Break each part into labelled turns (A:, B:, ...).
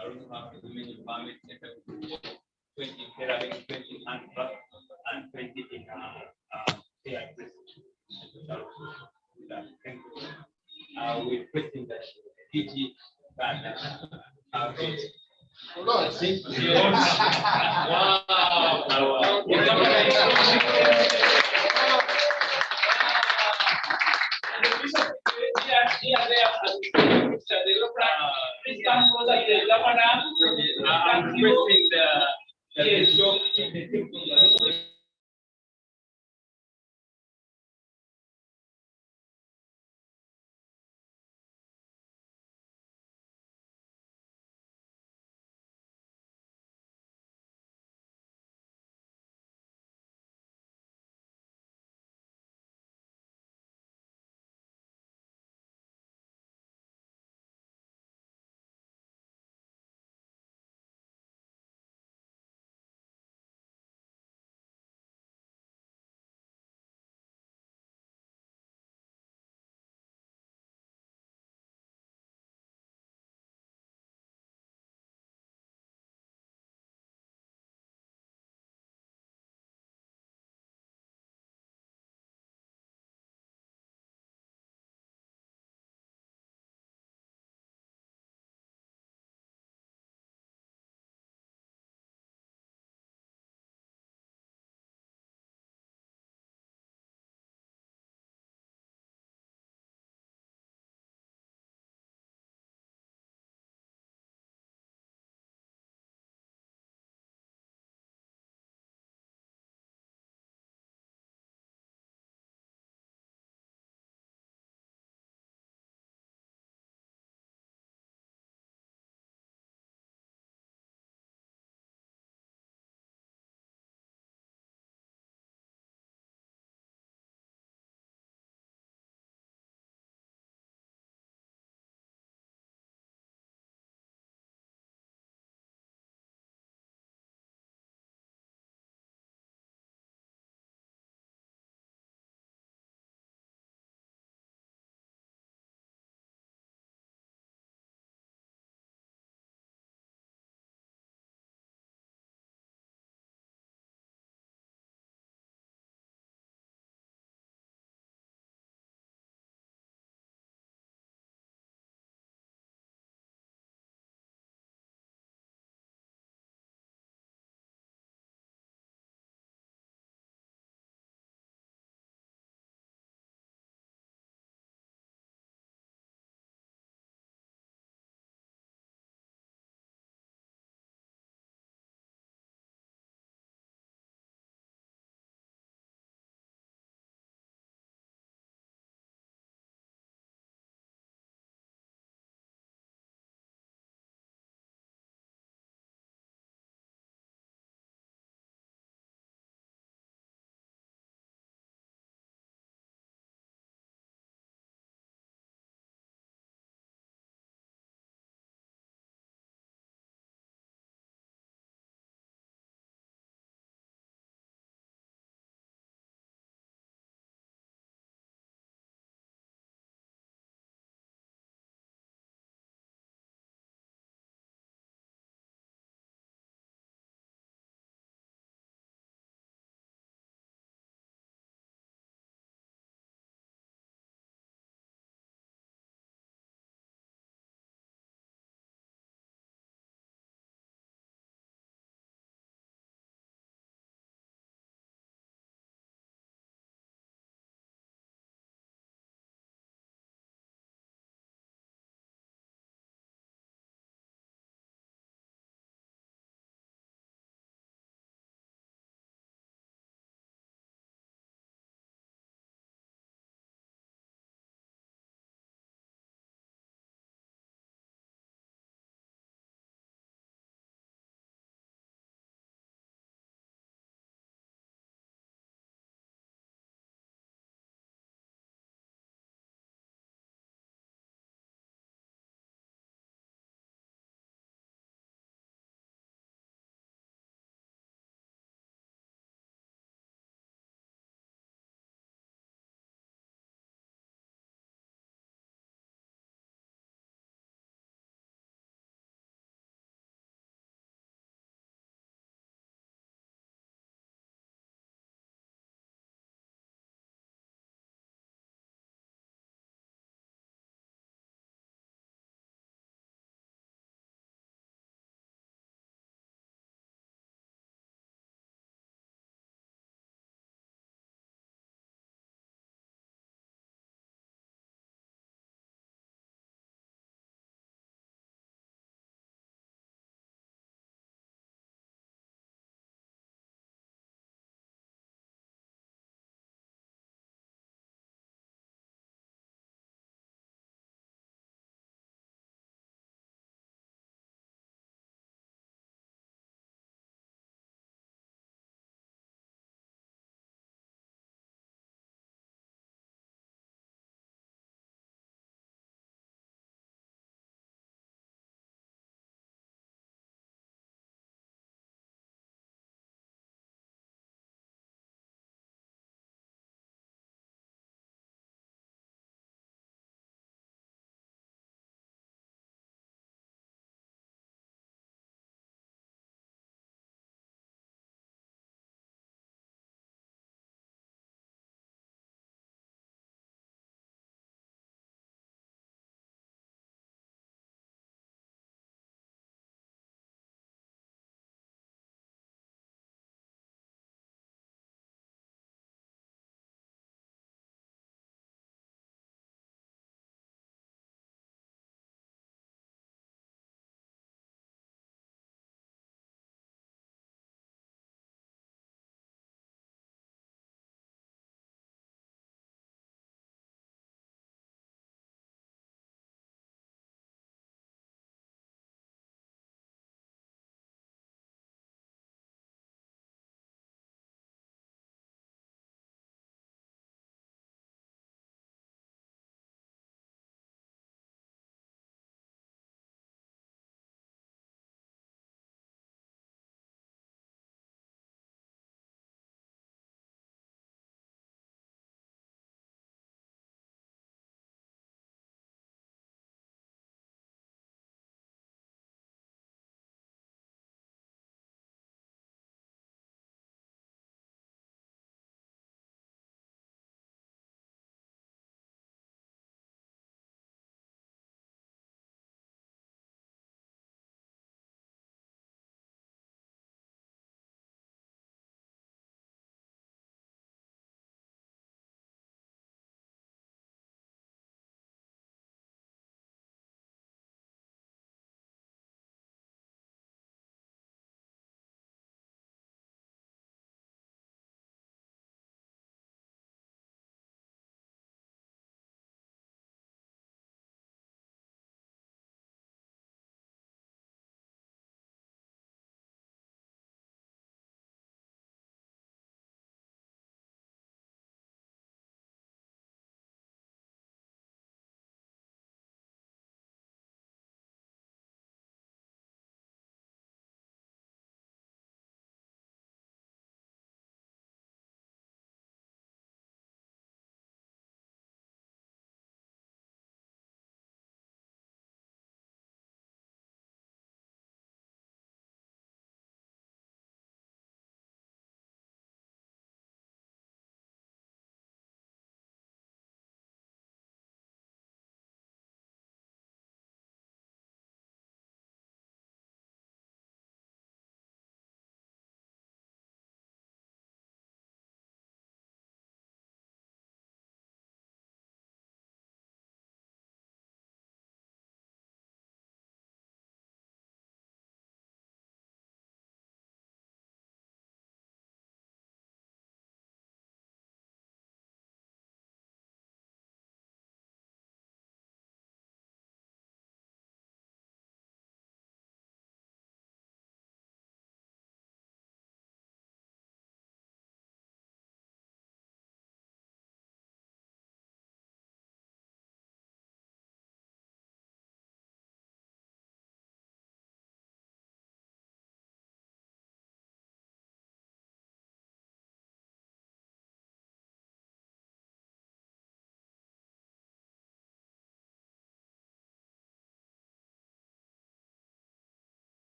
A: I also have the women empowerment center, 20 therapy, 20 handcraft, and 20 in AI Thank you. We're requesting that PG that thank you. I'm requesting the show.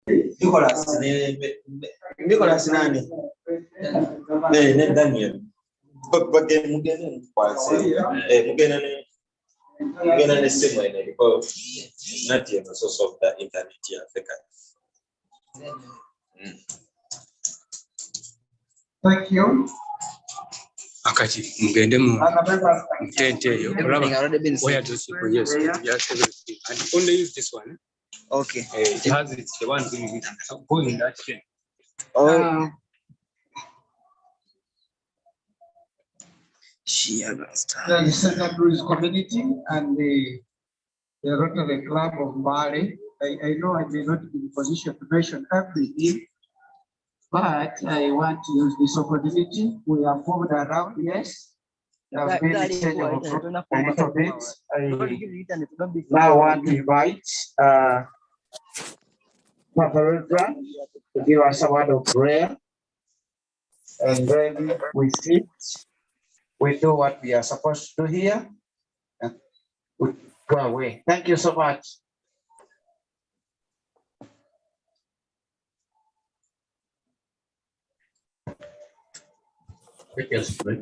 B: Nicholas nani? Ne Daniel. But mugene kwase. Mugene ne sema ina because not yet the source of the internet here Africa.
C: Thank you.
D: Akati mugende mu tent eyo where those people yes just everything and only use this one.
E: Okay.
D: It has it's the one going in that tent.
E: Oh.
C: The St. Louis community and the Rotary Club of Bali. I know I may not be in position to mention everything, but I want to use this opportunity. We have moved around, yes. There have been a change of a little bit. I now want to invite Pastor Ezra to give us a word of prayer. And then we sit, we do what we are supposed to do here, and we go away. Thank you so much.
F: Let us pray.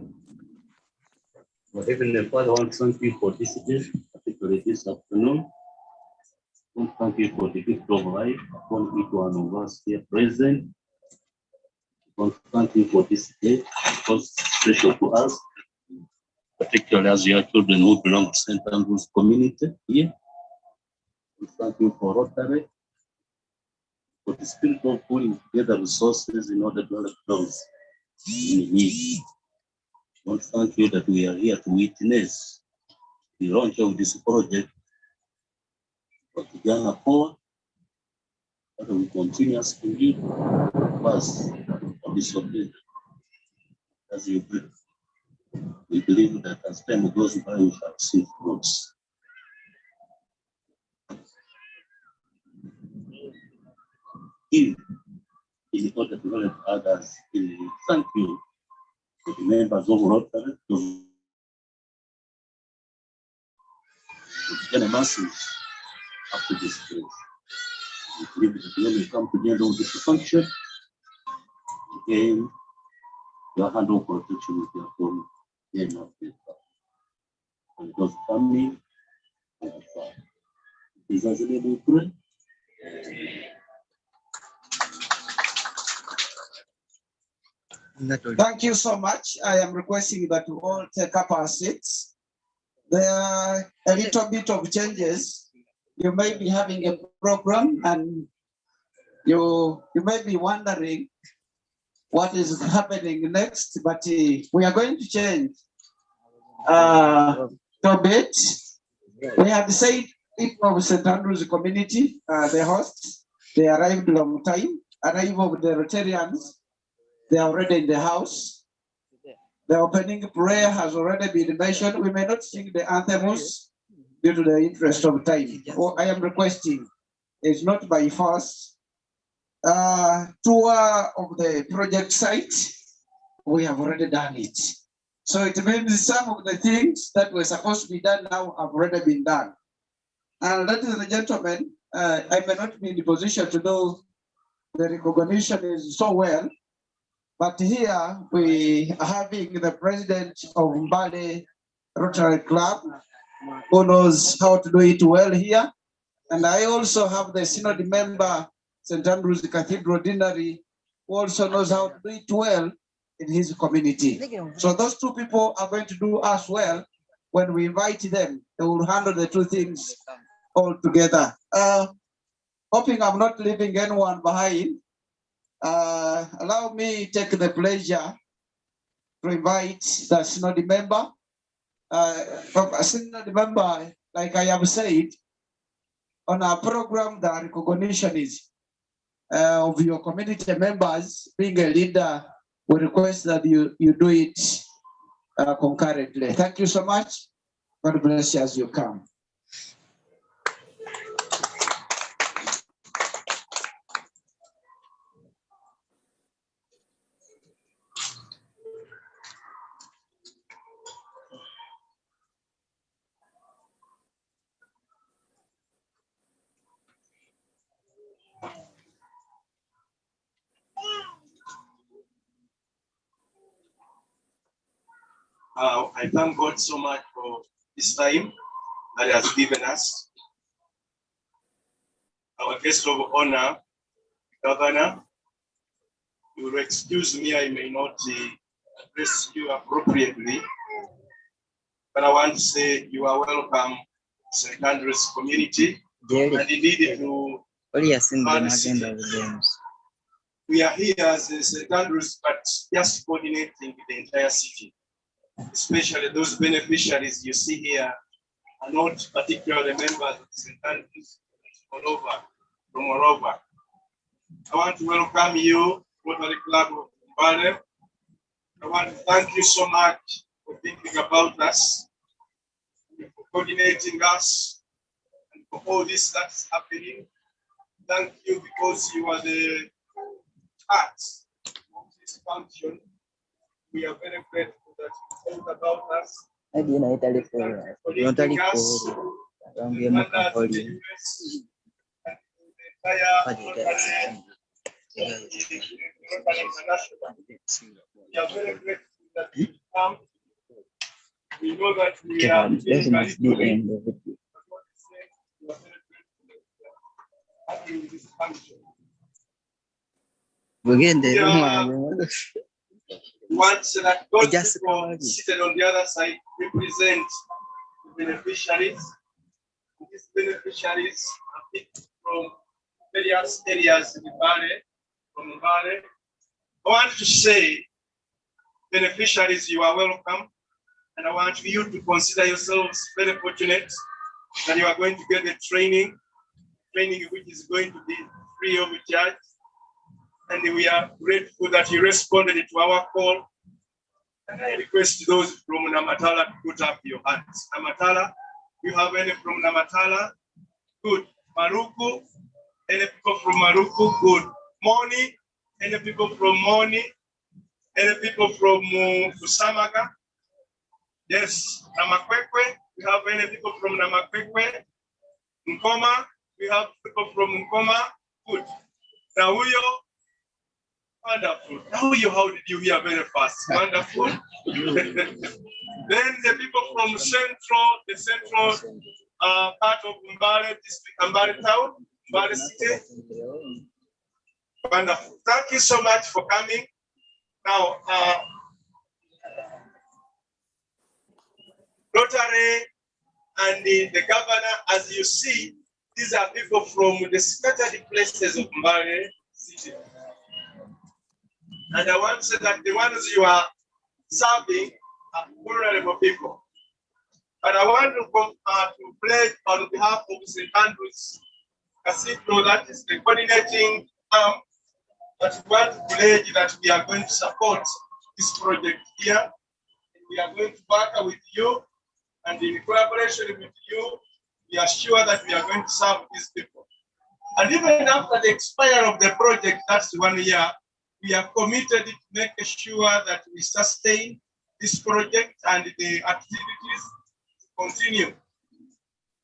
F: Heavenly Father, I want to thank you for this day, particularly this afternoon. I want to thank you for the gift of life upon each one of us here present. I want to thank you for this day because it's special to us, particularly as we are children who belong to St. Andrew's community here. We thank you for Rotary, for the spirit of pulling together resources in order to help those in need. I want to thank you that we are here to witness the launch of this project of Vijana POA, that we continuously pass on this object as you believe. We believe that as time goes by, we shall see fruits. In order to help others, thank you to the members of Rotary, to get a message up to this place. We believe that when we come together with this function, again, your hand of protection with your phone, then not with God. And those coming, is as a little pray.
C: Thank you so much. I am requesting that you all take up our seats. There are a little bit of changes. You may be having a program and you may be wondering what is happening next, but we are going to change a bit. We have said people of St. Andrew's community, the hosts, they arrived long time. Arrival of the Rotarians, they are already in the house. The opening prayer has already been mentioned. We may not sing the anthems due to the interest of time. What I am requesting is not by force. Tour of the project site, we have already done it. So it means some of the things that were supposed to be done now have already been done. And ladies and gentlemen, I may not be in the position to do the recognition is so well, but here we are having the president of Mbale Rotary Club who knows how to do it well here. And I also have the synod member, St. Andrew's Cathedral Deanery, who also knows how to do it well in his community. So those two people are going to do us well. When we invite them, they will handle the two things all together. Hoping I'm not leaving anyone behind, allow me take the pleasure to invite the synod member. A synod member, like I have said, on our program, the recognition is of your community members. Being a leader, we request that you do it concurrently. Thank you so much. God bless you as you come.
G: I thank God so much for this time that He has given us. Our guest of honor, Governor, you will excuse me, I may not address you appropriately, but I want to say you are welcome to St. Andrews community. And indeed, to we are here as St. Andrews, but just coordinating the entire city, especially those beneficiaries you see here are not particularly members of St. Andrews, from all over. I want to welcome you, Rotary Club of Vijana. I want to thank you so much for thinking about us, for coordinating us, and for all this that's happening. Thank you because you are the heart of this function. We are very grateful that you thought about us. We are very grateful that you come. We know that we are this function. Once that those people seated on the other side represent the beneficiaries. These beneficiaries are picked from various areas in the valley, from the valley. I want to say, beneficiaries, you are welcome. And I want you to consider yourselves very fortunate that you are going to get the training which is going to be free of charge. And we are grateful that you responded to our call. And I request those from Namatala to put up your hands. Namatala, you have any from Namatala? Good. Maruku, any people from Maruku? Good. Moni, any people from Moni? Any people from Kusamaga? Yes. Namakwekwe, we have any people from Namakwekwe? Nkoma, we have people from Nkoma. Good. Nauyo, wonderful. Nauyo, how did you hear very fast? Wonderful. Then the people from the central part of Mbale district, Mbale town, Mbale city. Wonderful. Thank you so much for coming. Now, Rotary and the governor, as you see, these are people from the scattered places of Mbale city. And I want to say that the ones you are serving are vulnerable people. But I want to pledge on behalf of St. Andrews Cathedral, that is the coordinating arm, that we want to pledge that we are going to support this project here. And we are going to partner with you, and in collaboration with you, we are sure that we are going to serve these people. And even after the expire of the project, that's 1 year, we are committed to make sure that we sustain this project and the activities continue.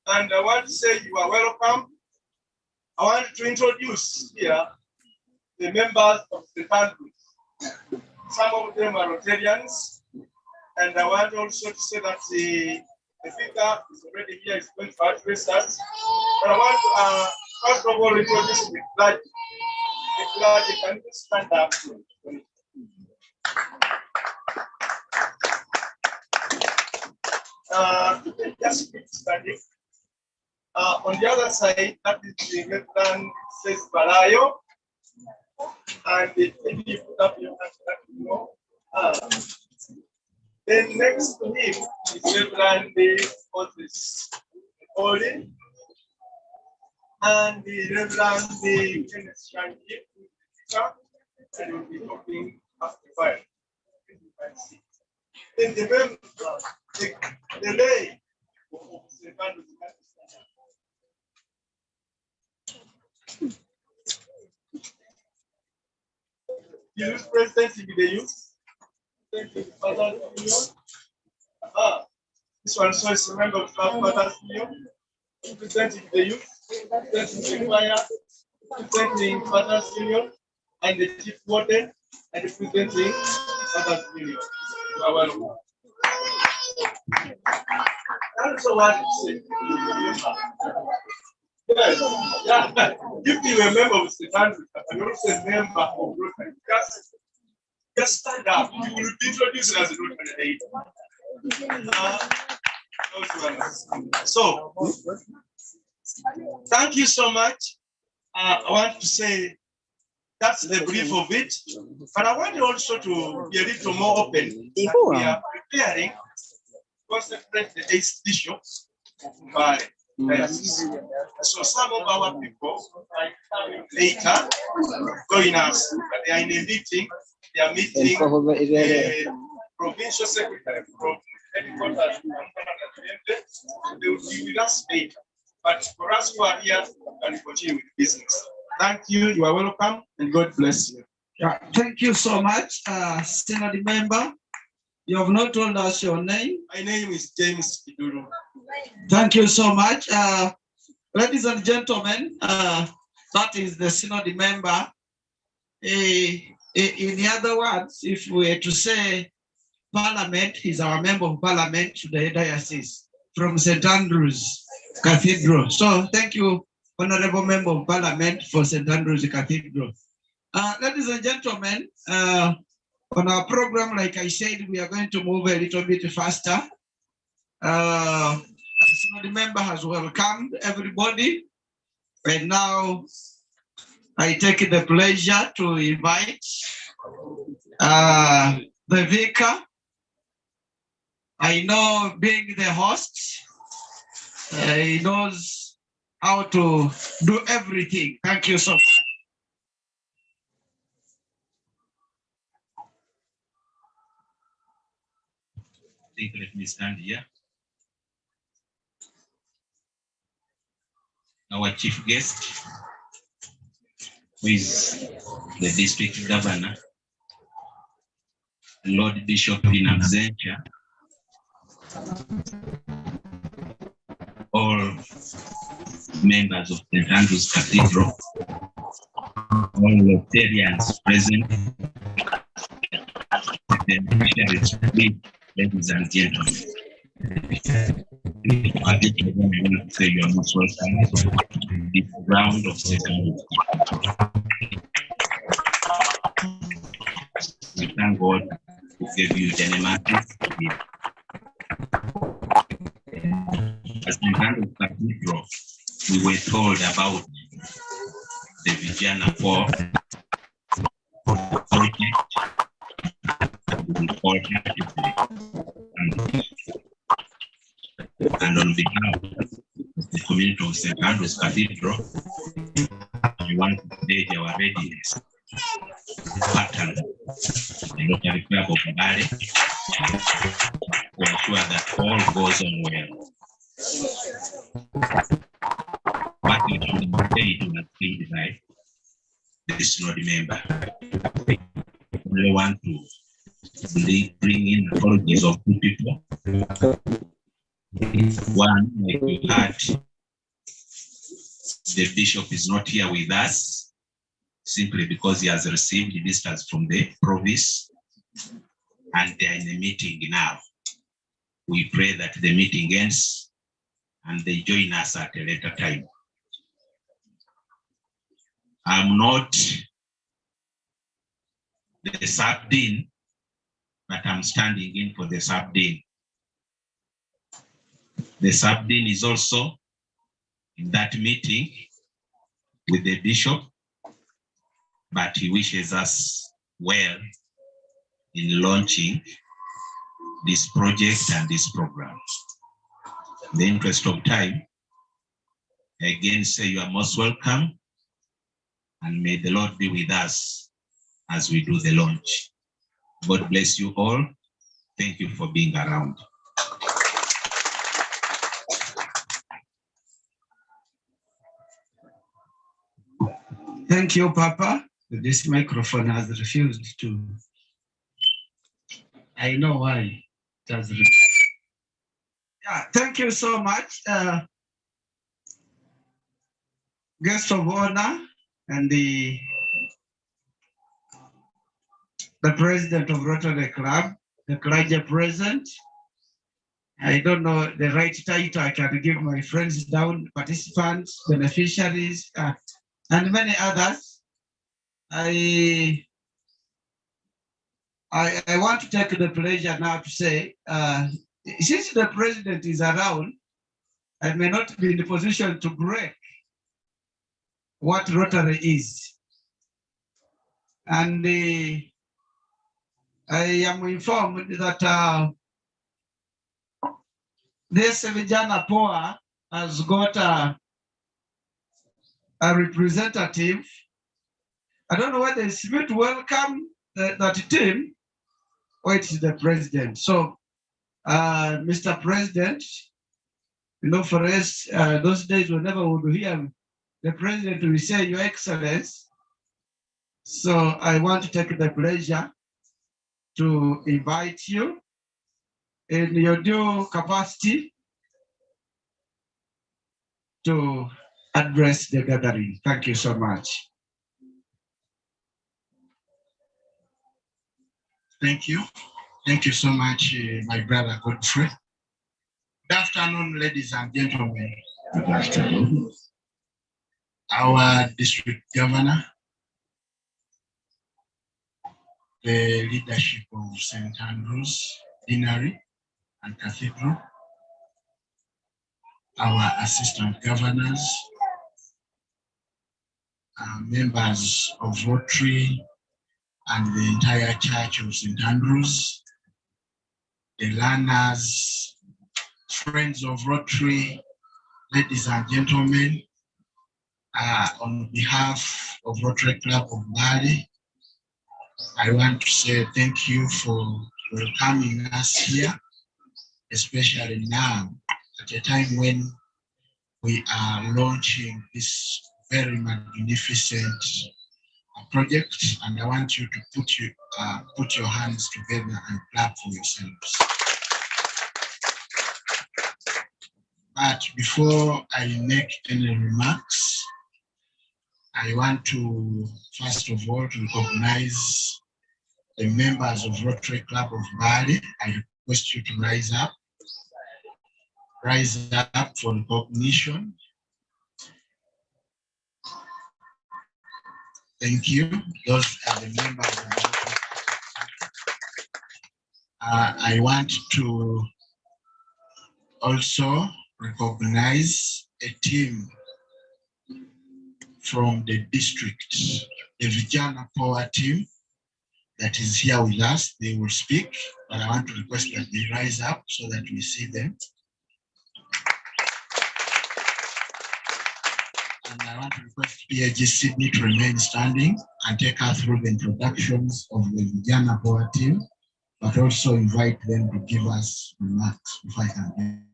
G: And I want to say you are welcome. I want to introduce here the members of the country. Some of them are Rotarians. And I want also to say that the speaker is already here, is going to address us. But I want to, first of all, introduce the clergy. The clergy, can you stand up? Just keep standing. On the other side, that is the Reverend says Balayo. And if you put up your hands, that you know. Then next to him is Reverend Otis Oli. And the Reverend Kenneth Shanky, and will be talking after 5. Then the lay of St. Andrews. The youth president will be the youth. This one so is a member of Father's Union. Representing the youth, representing the choir, representing Father's Union, and the chief warden, and representing Father's Union. You are welcome. Also want to say, yes, yeah. If you remember Mr. Andrew, and also a member of Rotary, just stand up. You will be introduced as a Rotary lady. So, thank you so much. I want to say that's the brief of it, but I want also to be a little more open. We are preparing to consecrate the 8th bishop by diocese. So some of our people are coming later, join us, but they are in a meeting. They are meeting provincial secretary from headquarters. They will be with us later. But for us who are here, we can continue with business. Thank you. You are welcome, and God bless you.
C: Yeah, thank you so much, Synod member. You have not told us your name.
G: My name is James Kiduru.
C: Thank you so much. Ladies and gentlemen, that is the Synod member. In other words, if we were to say Parliament, he's our member of Parliament to the diocese from St. Andrew's Cathedral. So thank you, Honorable Member of Parliament for St. Andrew's Cathedral. Ladies and gentlemen, on our program, like I said, we are going to move a little bit faster. The member has welcomed everybody. And now I take the pleasure to invite the vicar. I know being the host, he knows how to do everything. Thank you so much.
H: Let me stand here. Our chief guest, who is the district governor, Lord Bishop in absentia, all members of St. Andrew's Cathedral, all Rotarians present, ladies and gentlemen. I want to say you are most welcome to this round of second. We thank God who gave you Genesis. As the St. Andrew's Cathedral, we were told about the Vijana project. And on behalf of the community of St. Andrew's Cathedral, we want to state our readiness to partner with the Rotary Club of Bari to ensure that all goes on well. But we should say to things like the Synod member. We want to bring in apologies of two people. One, like we had, the bishop is not here with us simply because he has received visitors from the province and they are in a meeting now. We pray that the meeting ends and they join us at a later time. I'm not the sub-dean, but I'm standing in for the sub-dean. The sub-dean is also in that meeting with the bishop, but he wishes us well in launching this project and this program. In the interest of time, again say you are most welcome and may the Lord be with us as we do the launch. God bless you all. Thank you for being around.
C: Thank you, Papa. This microphone has refused to. I know why it has refused. Yeah, thank you so much. Guest of honor and the president of Rotary Club, the clergy present, I don't know the right title. I can give my friends down, participants, beneficiaries, and many others. I want to take the pleasure now to say, since the president is around, I may not be in the position to break what Rotary is. And I am informed that this Vijana POA has got a representative. I don't know whether it's meant to welcome that team or it is the president. So, Mr. President, you know, for us, those days whenever we would hear the president will say, Your Excellency. So I want to take the pleasure to invite you in your due capacity to address the gathering. Thank you so much.
I: Thank you. Thank you so much, my brother Godfrey. Good afternoon, ladies and gentlemen. Good afternoon. Our district governor, the leadership of St. Andrews Deanery and Cathedral, our assistant governors, members of Rotary and the entire Church of St. Andrews, the learners, friends of Rotary, ladies and gentlemen, on behalf of Rotary Club of Bali, I want to say thank you for welcoming us here, especially now, at a time when we are launching this very magnificent project, and I want you to put your hands together and clap for yourselves. But before I make any remarks, I want to, first of all, to recognize the members of Rotary Club of Bali. I request you to rise up for recognition. Thank you. Those are the members of the Rotary Club. I want to also recognize a team from the district, the Vijana POA team that is here with us. They will speak, but I want to request that they rise up so that we see them. And I want to request PAG Sydney to remain standing and take us through the introductions of the Vijana POA team, but also invite them to give us remarks if I can get.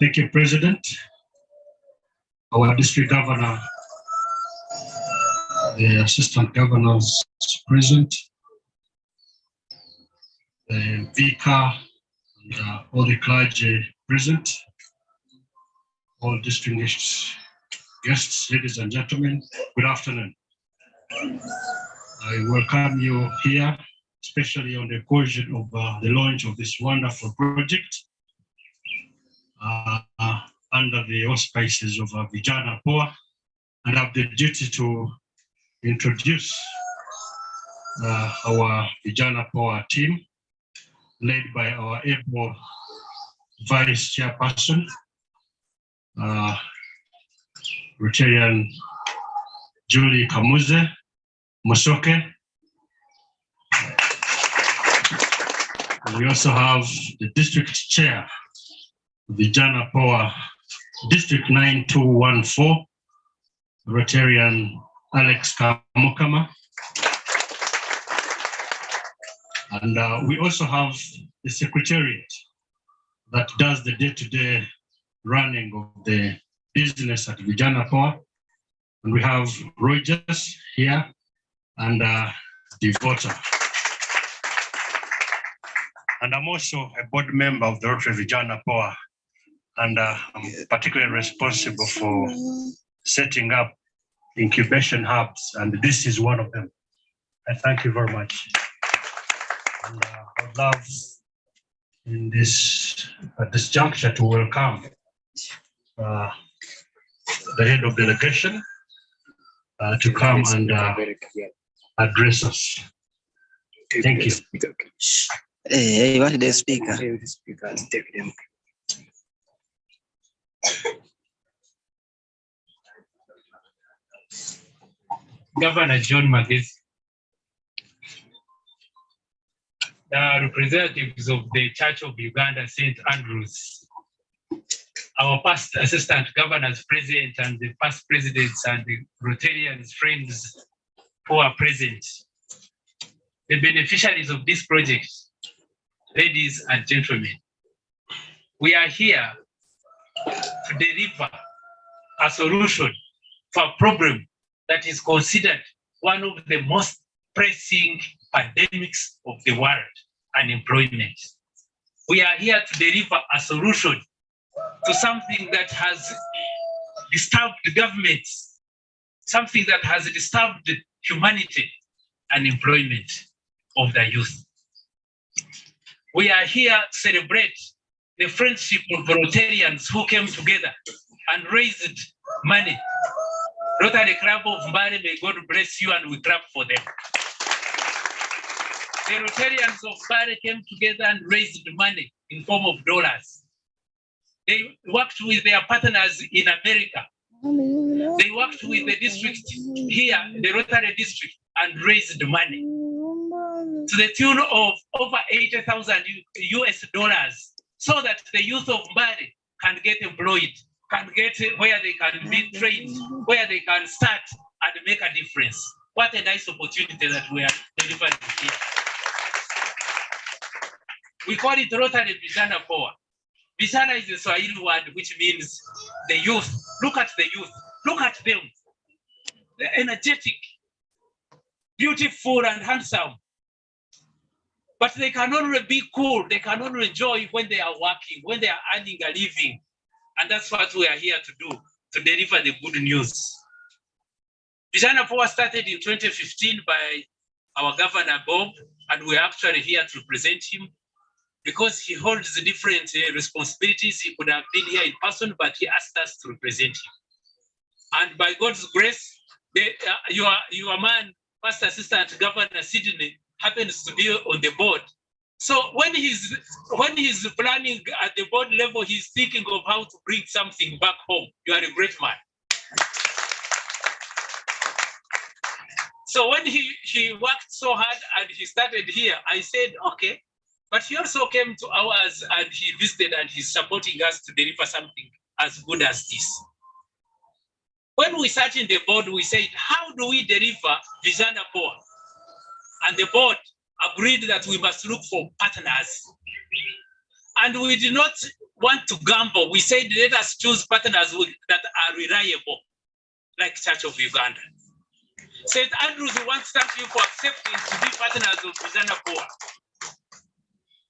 J: Thank you, President. Our district governor, the assistant governors present, the vicar, and all the clergy present, all distinguished guests, ladies and gentlemen, good afternoon. I welcome you here, especially on the occasion of the launch of this wonderful project under the auspices of Vijana POA, and I have the duty to introduce our Vijana POA team, led by our able Vice Chairperson, Rotarian Julie Kamuze Musoke. We also have the district chair, Vijana POA District 9214, Rotarian Alex Kamukama. And we also have the secretariat that does the day-to-day running of the business at Vijana POA. And we have Rogers here and Devota. And I'm also a board member of the Rotary Vijana POA. And I'm particularly responsible for setting up incubation hubs. And this is one of them. I thank you very much. And I would love in this, at this juncture to welcome the head of delegation to come and address us. Thank you.
E: Hey, what the speaker?
K: Governor John Magezi, the representatives of the Church of Uganda, St. Andrews, our past assistant governors present and the past presidents and the Rotarians friends who are present, the beneficiaries of this project, ladies and gentlemen, we are here to deliver a solution for a problem that is considered one of the most pressing pandemics of the world, unemployment. We are here to deliver a solution to something that has disturbed the governments, something that has disturbed humanity, unemployment of the youth. We are here to celebrate the friendship of Rotarians who came together and raised money. Rotary Club of Mbale, may God bless you, and we clap for them. The Rotarians of Mbale came together and raised money in form of dollars. They worked with their partners in America. They worked with the district here, the Rotary district, and raised money to the tune of over 80,000 US dollars, so that the youth of Mbale can get employed, can get where they can be trained, where they can start and make a difference. What a nice opportunity that we are delivering here. We call it Rotary Vijana POA. Vijana is a Swahili word which means the youth. Look at the youth. Look at them. They're energetic, beautiful and handsome. But they can only be cool. They can only enjoy when they are working, when they are earning a living. And that's what we are here to do, to deliver the good news. Vijana POA started in 2015 by our Governor Bob, and we're actually here to represent him because he holds different responsibilities. He could have been here in person, but he asked us to represent him. And by God's grace, your man, First Assistant Governor Sydney, happens to be on the board. So when he's planning at the board level, he's thinking of how to bring something back home. You are a great man. So when he worked so hard and he started here, I said, okay, but he also came to ours and he visited and he's supporting us to deliver something as good as this. When we sat in the board, we said, how do we deliver Vijana POA? And the board agreed that we must look for partners. And we did not want to gamble. We said, let us choose partners that are reliable, like Church of Uganda. St. Andrews, we want to thank you for accepting to be partners of Vijana POA.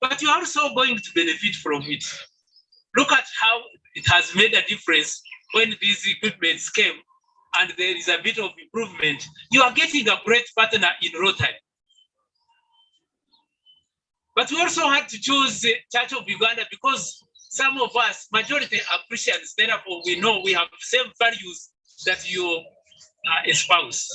K: But you're also going to benefit from it. Look at how it has made a difference when these equipments came and there is a bit of improvement. You are getting a great partner in Rotary. But we also had to choose the Church of Uganda because some of us, majority are Christians, therefore we know we have the same values that you espouse.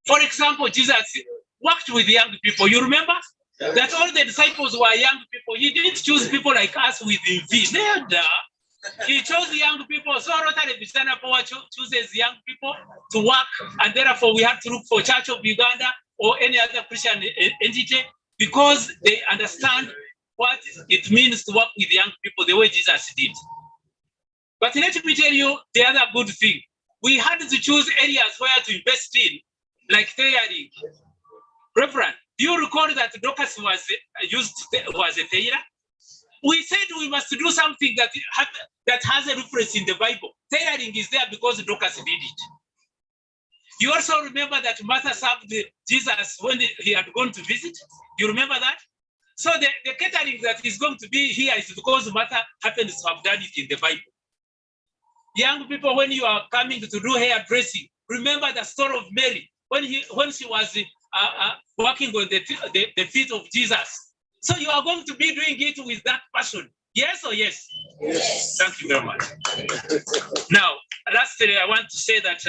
K: For example, Jesus worked with young people. You remember that all the disciples were young people. He didn't choose people like us with envy. He chose young people. So Rotary Vijana POA chooses young people to work, and therefore we have to look for Church of Uganda or any other Christian entity because they understand what it means to work with young people the way Jesus did. But let me tell you the other good thing. We had to choose areas where to invest in, like tailoring. Reverend, do you recall that Dorcas was a tailor? We said we must do something that has a reference in the Bible. Tailoring is there because Dorcas did it. You also remember that Martha served Jesus when he had gone to visit? You remember that? So the catering that is going to be here is because Martha happens to have done it in the Bible. Young people, when you are coming to do hairdressing, remember the story of Mary when she was walking on the feet of Jesus. So you are going to be doing it with that passion. Yes or yes? Yes. Thank you very much. Now, lastly, I want to say that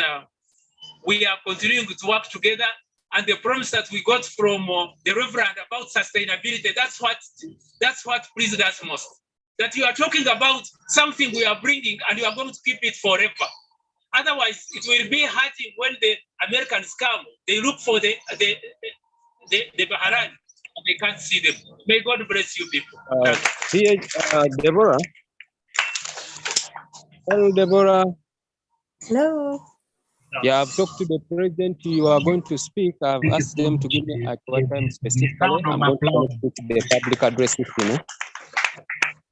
K: we are continuing to work together, and the promise that we got from the Reverend about sustainability, that's what pleased us most. That you are talking about something we are bringing and you are going to keep it forever. Otherwise, it will be hurting when the Americans come. They look for the Baharan, and they can't see them. May God bless you people.
D: Deborah. Hello, Deborah.
L: Hello.
D: Yeah, I've talked to the president. You are going to speak. I've asked them to give me at what time specifically. I'm going to connect with the public address system.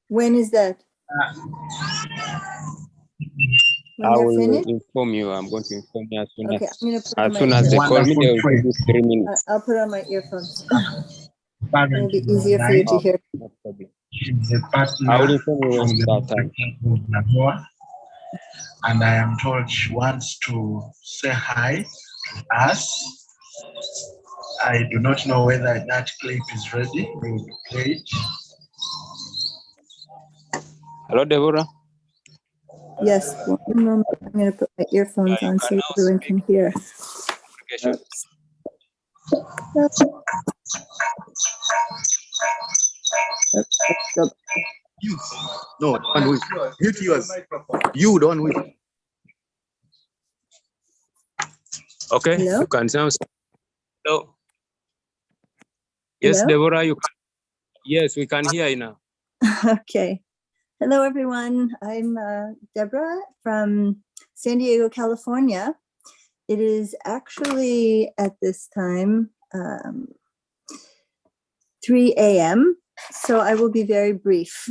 L: When is that? When
D: I
L: they're
D: will
L: finished?
D: inform you. I'm going to inform you as soon
L: Okay, I'm gonna put on
D: as
L: my
D: soon as they call me. They will give you 3 minutes.
L: I'll put on my earphones. It'll be easier for you to hear.
D: No problem.
I: She's a partner
D: I will inform you when
I: from
D: to
I: the
D: start time.
I: Lahore, and I am told she wants to say hi to us. I do not know whether that clip is ready. We will play it.
D: Hello, Deborah.
L: Yes, one moment. I'm gonna put my earphones on so everyone can hear. Oops.
M: No, don't wait. Mute yours. You don't wait.
D: Okay,
L: Hello?
D: you can now. Hello. Yes,
L: Hello?
D: Deborah, you can. Yes, we can hear you now.
L: Okay. Hello, everyone. I'm Deborah from San Diego, California. It is actually at this time 3 a.m., so I will be very brief.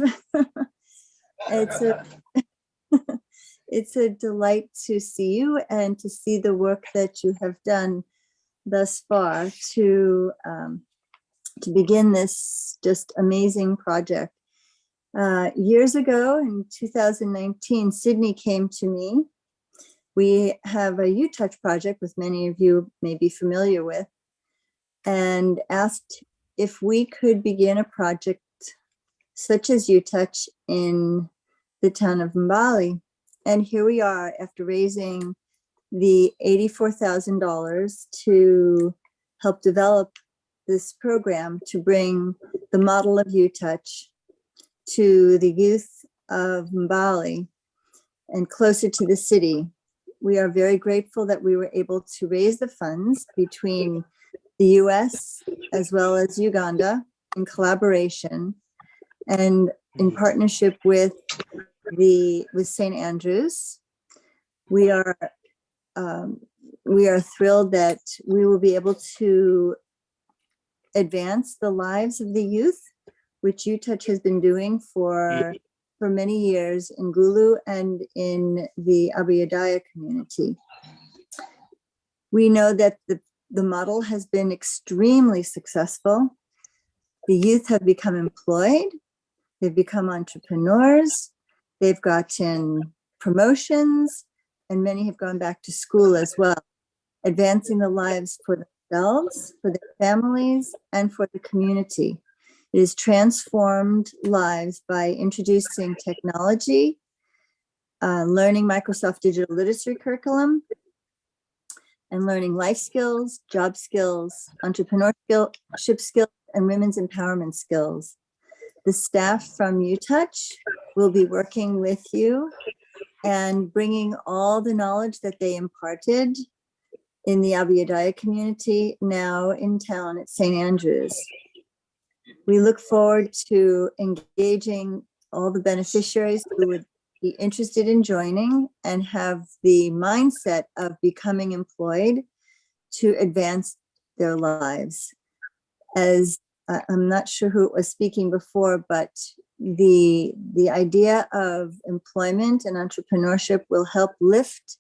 L: It's a delight to see you and to see the work that you have done thus far to begin this just amazing project. Years ago in 2019, Sydney came to me. We have a U-Touch project, which many of you may be familiar with, and asked if we could begin a project such as U-Touch in the town of Mbali. And here we are after raising the $84,000 to help develop this program to bring the model of U-Touch to the youth of Mbali and closer to the city. We are very grateful that we were able to raise the funds between the US as well as Uganda in collaboration and in partnership with St. Andrews. We are thrilled that we will be able to advance the lives of the youth, which U-Touch has been doing for many years in Gulu and in the Abuyadaya community. We know that the model has been extremely successful. The youth have become employed, they've become entrepreneurs, they've gotten promotions, and many have gone back to school as well, advancing the lives for themselves, for their families, and for the community. It has transformed lives by introducing technology, learning Microsoft Digital Literacy curriculum, and learning life skills, job skills, entrepreneurship skills, and women's empowerment skills. The staff from U-Touch will be working with you and bringing all the knowledge that they imparted in the Abuyadaya community now in town at St. Andrews. We look forward to engaging all the beneficiaries who would be interested in joining and have the mindset of becoming employed to advance their lives. As I'm not sure who was speaking before, but the idea of employment and entrepreneurship will help lift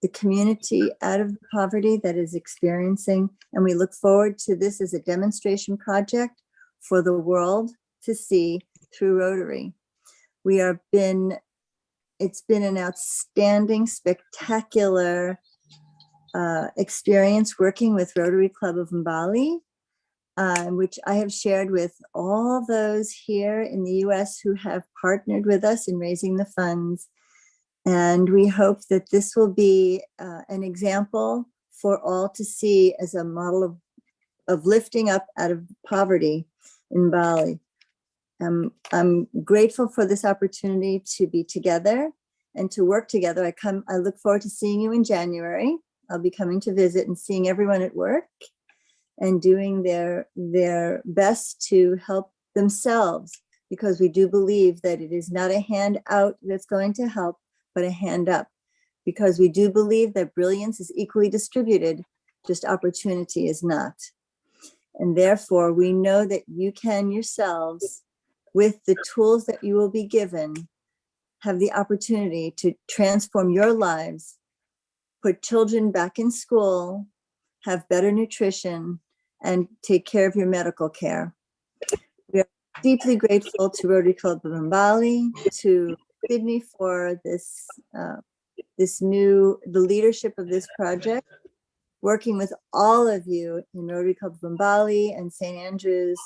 L: the community out of the poverty that is experiencing. And we look forward to this as a demonstration project for the world to see through Rotary. It's been an outstanding, spectacular experience working with Rotary Club of Mbali, which I have shared with all those here in the US who have partnered with us in raising the funds. And we hope that this will be an example for all to see as a model of lifting up out of poverty in Bali. I'm grateful for this opportunity to be together and to work together. I look forward to seeing you in January. I'll be coming to visit and seeing everyone at work and doing their best to help themselves, because we do believe that it is not a hand out that's going to help, but a hand up, because we do believe that brilliance is equally distributed, just opportunity is not. And therefore, we know that you can yourselves, with the tools that you will be given, have the opportunity to transform your lives, put children back in school, have better nutrition, and take care of your medical care. We are deeply grateful to Rotary Club of Mbali, to Sydney for the leadership of this project, working with all of you in Rotary Club of Mbali and St. Andrews,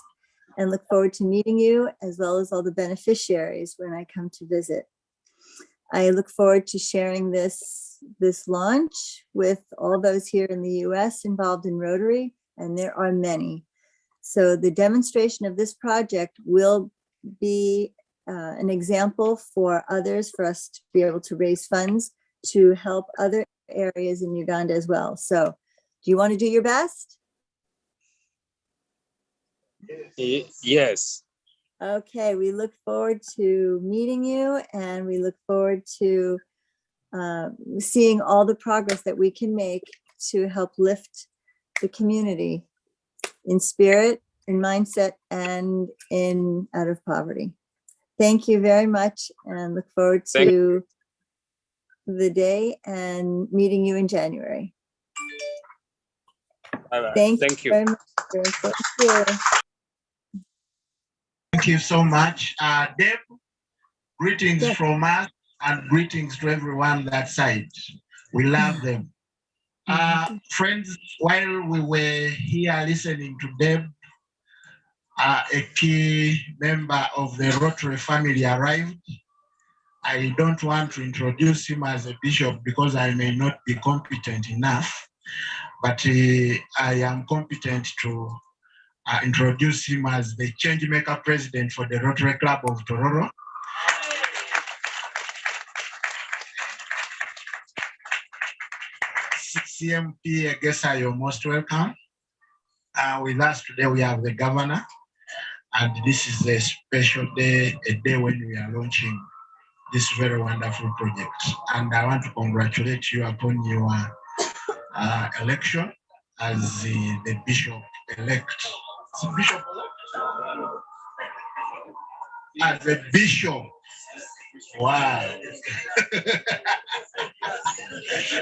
L: and look forward to meeting you as well as all the beneficiaries when I come to visit. I look forward to sharing this launch with all those here in the US involved in Rotary, and there are many. So the demonstration of this project will be an example for others, for us to be able to raise funds to help other areas in Uganda as well. So do you want to do your best?
D: Yes.
L: Okay, we look forward to meeting you, and we look forward to seeing all the progress that we can make to help lift the community in spirit, in mindset, and in out of poverty. Thank you very much, and look forward to the day and meeting you in January.
D: Bye-bye.
L: Thank you very much. Thank you.
I: Thank you so much. Deb, greetings
L: Yes.
I: from us and greetings to everyone that side. We love them. Friends, while we were here listening to Deb, a key member of the Rotary family arrived. I don't want to introduce him as a bishop because I may not be competent enough, but I am competent to introduce him as the Changemaker President for the Rotary Club of Tororo. CMP, I guess you're most welcome. With us today, we have the governor, and this is a special day, a day when we are launching this very wonderful project. And I want to congratulate you upon your election as the bishop-elect. As a bishop. Wow.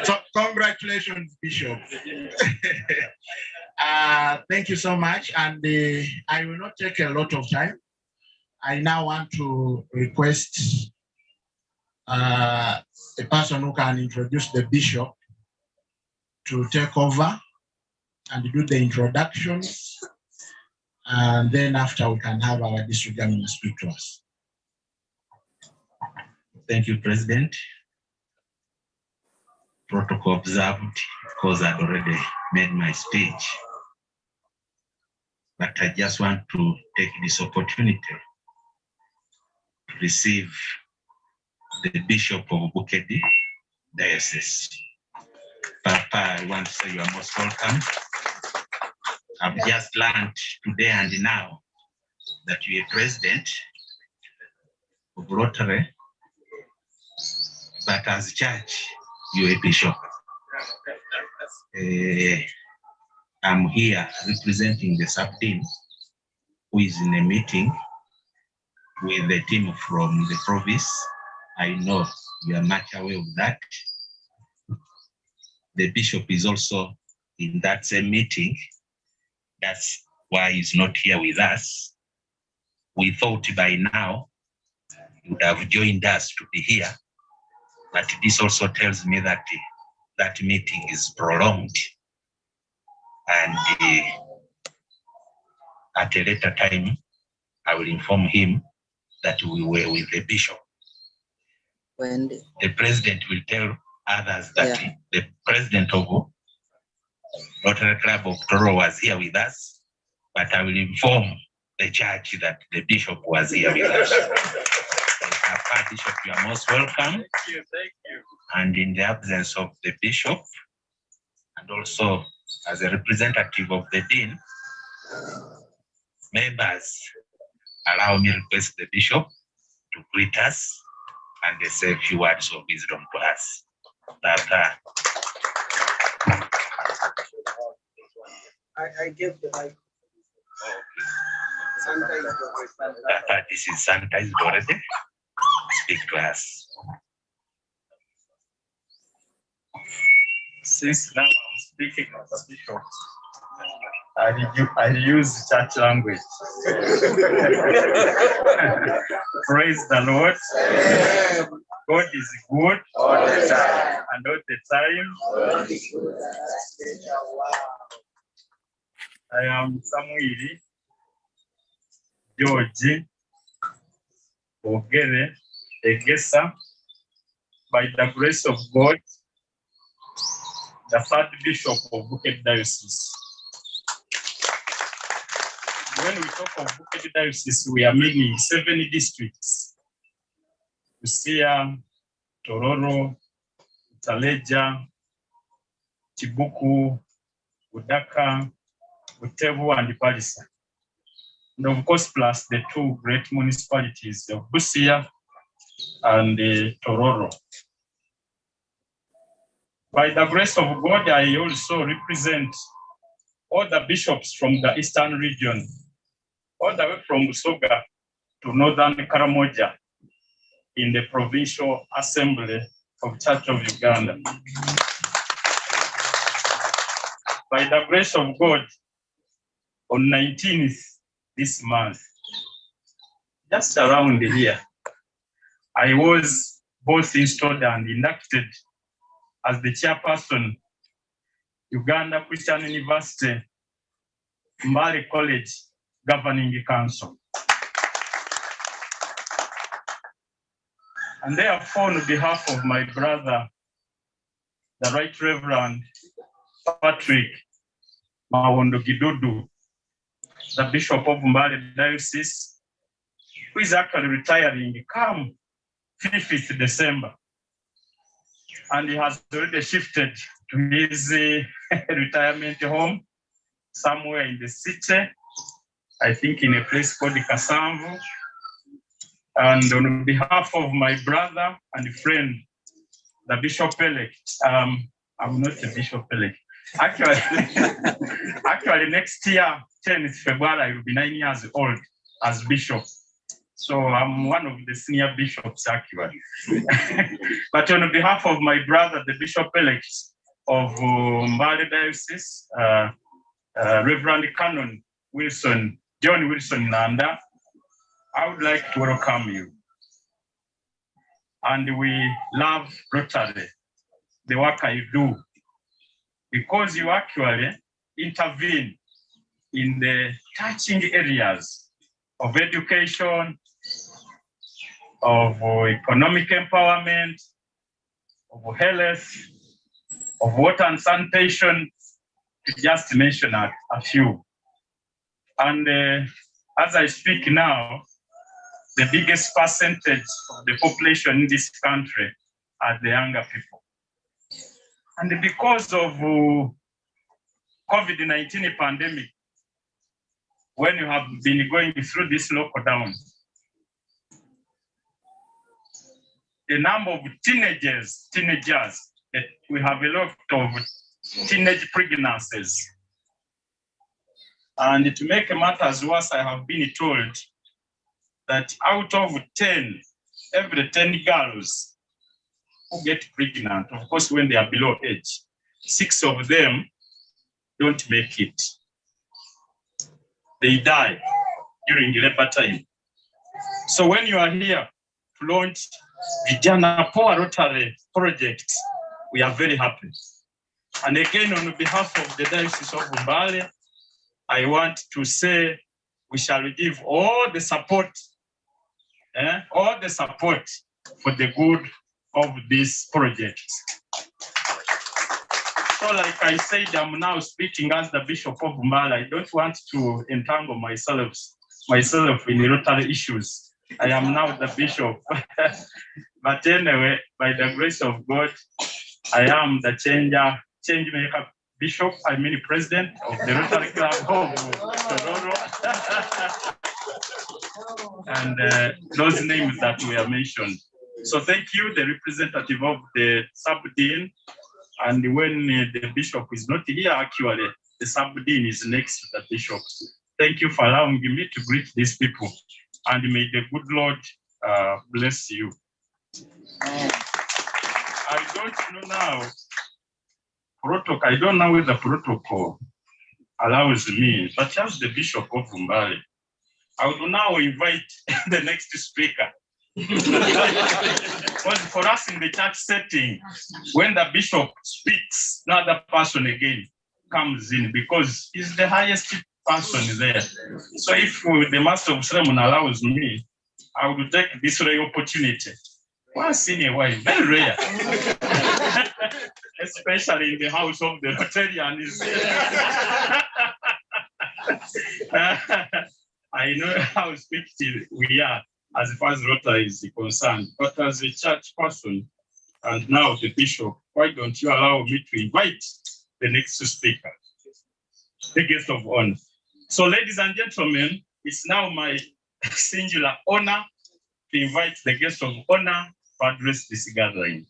I: So congratulations, Bishop. Thank you so much. And I will not take a lot of time. I now want to request a person who can introduce the bishop to take over and do the introductions. And then after we can have our district governor speak to us.
H: Thank you, President. Protocol observed, because I've already made my speech. But I just want to take this opportunity to receive the Bishop of Bukedi Diocese. Papa, I want to say you are most welcome. I've just learned today and now that you are president of Rotary, but as church, you are a bishop. I'm here representing the sub-team who is in a meeting with the team from the province. I know you are much aware of that. The bishop is also in that same meeting. That's why he's not here with us. we thought by now you would have joined us to be here. But this also tells me that that meeting is prolonged. And at a later time, I will inform him that we were with the bishop.
E: When
H: the president will tell others that the president of Rotary Club of Toro was here with us, but I will inform the church that the bishop was here with us. Bishop, you are most welcome.
A: Thank you.
H: And in the absence of the bishop, and also as a representative of the dean, members, allow me to request the bishop to greet us and say a few words of wisdom to us.
C: I give the mic.
H: This is sanitized already. Speak to us.
N: Since now I'm speaking as a bishop, I use church language. Praise the Lord. God is good all the time. And all the time. I am Samuel George Ogere Egesa. By the grace of God, the third bishop of Bukit Diocese. When we talk of Bukit Diocese, we are meaning 7 districts: Busia, Tororo, Taleja, Chibuku, Udaka, Butevu, and Palisa. And of course, plus the 2 great municipalities of Busia and Tororo. By the grace of God, I also represent all the bishops from the eastern region, all the way from Busoga to northern Karamoja in the Provincial Assembly of Church of Uganda. By the grace of God, on 19th this month, just around here, I was both installed and inducted as the chairperson, Uganda Christian University, Mbale College Governing Council. And therefore, on behalf of my brother, the Right Reverend Patrick Mawondo Gidudu, the Bishop of Mbale Diocese, who is actually retiring come 5th December. And he has already shifted to his retirement home somewhere in the city, I think in a place called Kasamvu. And on behalf of my brother and friend, the Bishop-elect, I'm not the Bishop-elect. Actually, next year, 10th February, I will be 9 years old as bishop. So I'm one of the senior bishops, actually. But on behalf of my brother, the Bishop-elect of Mbale Diocese, Reverend Canon Wilson, John Wilson Nanda, I would like to welcome you. And we love Rotary, the work you do, because you actually intervene in the touching areas of education, of economic empowerment, of health, of water and sanitation, to just mention a few. And as I speak now, the biggest percentage of the population in this country are the younger people. And because of COVID-19 pandemic, when you have been going through this lockdown, the number of teenagers, we have a lot of teenage pregnancies. And to make matters worse, I have been told that out of 10, every 10 girls who get pregnant, of course, when they are below age, 6 of them don't make it. They die during labor time. So when you are here to launch Vijana POA Rotary project, we are very happy. And again, on behalf of the Diocese of Mbale, I want to say we shall give all the support for the good of this project. So like I said, I'm now speaking as the Bishop of Mbale. I don't want to entangle myself in Rotary issues. I am now the Bishop. But anyway, by the grace of God, I am the change maker Bishop, President of the Rotary Club of Tororo. And those names that were mentioned. So thank you, the representative of the sub-dean. And when the bishop is not here, actually, the sub-dean is next to the bishop. Thank you for allowing me to greet these people. And may the good Lord bless you. I don't know now, I don't know whether protocol allows me, but as the Bishop of Mbale, I would now invite the next speaker. Because for us in the church setting, when the bishop speaks, another person again comes in because he's the highest person there. So if the master of ceremony allows me, I would take this rare opportunity. Once in a while, very rare. Especially in the house of the Rotarians. I know how spiritual we are as far as Rotary is concerned, but as a church person, and now the bishop, why don't you allow me to invite the next speaker, the guest of honor? So ladies and gentlemen, it's now my singular honor to invite the guest of honor to address this gathering.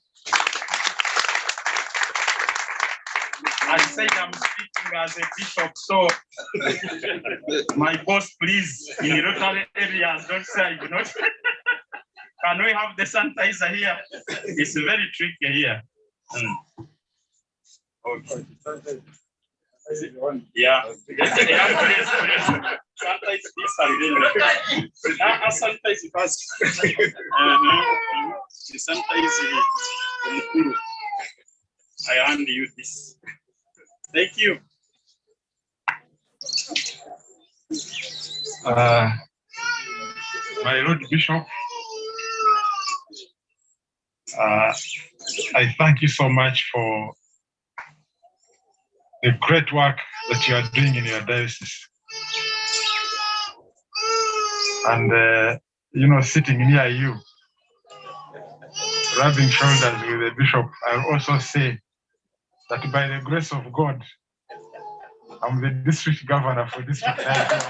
N: I said I'm speaking as a bishop, so my boss, please, in the Rotary areas, don't say I do not. Can we have the sanitizer here? It's very tricky here. Okay. Yeah. Sanitize this and then sanitize it first. Sanitize it. I hand you this. Thank you.
O: My Lord Bishop, I thank you so much for the great work that you are doing in your diocese. And, sitting near you, rubbing shoulders with the bishop, I also say that by the grace of God, I'm the district governor for District 19.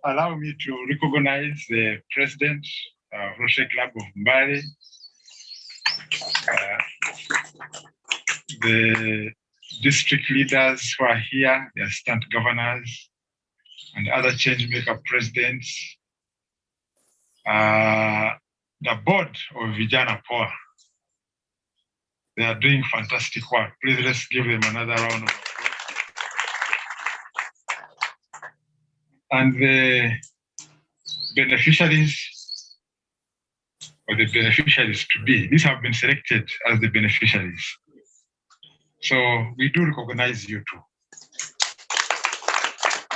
O: Allow me to recognize the president of Rotary Club of Mbale, the district leaders who are here, the assistant governors, and other change maker presidents, the board of Vijana POA. They are doing fantastic work. Please let's give them another round of applause. And the beneficiaries, or the beneficiaries to be, these have been selected as the beneficiaries. So we do recognize you too.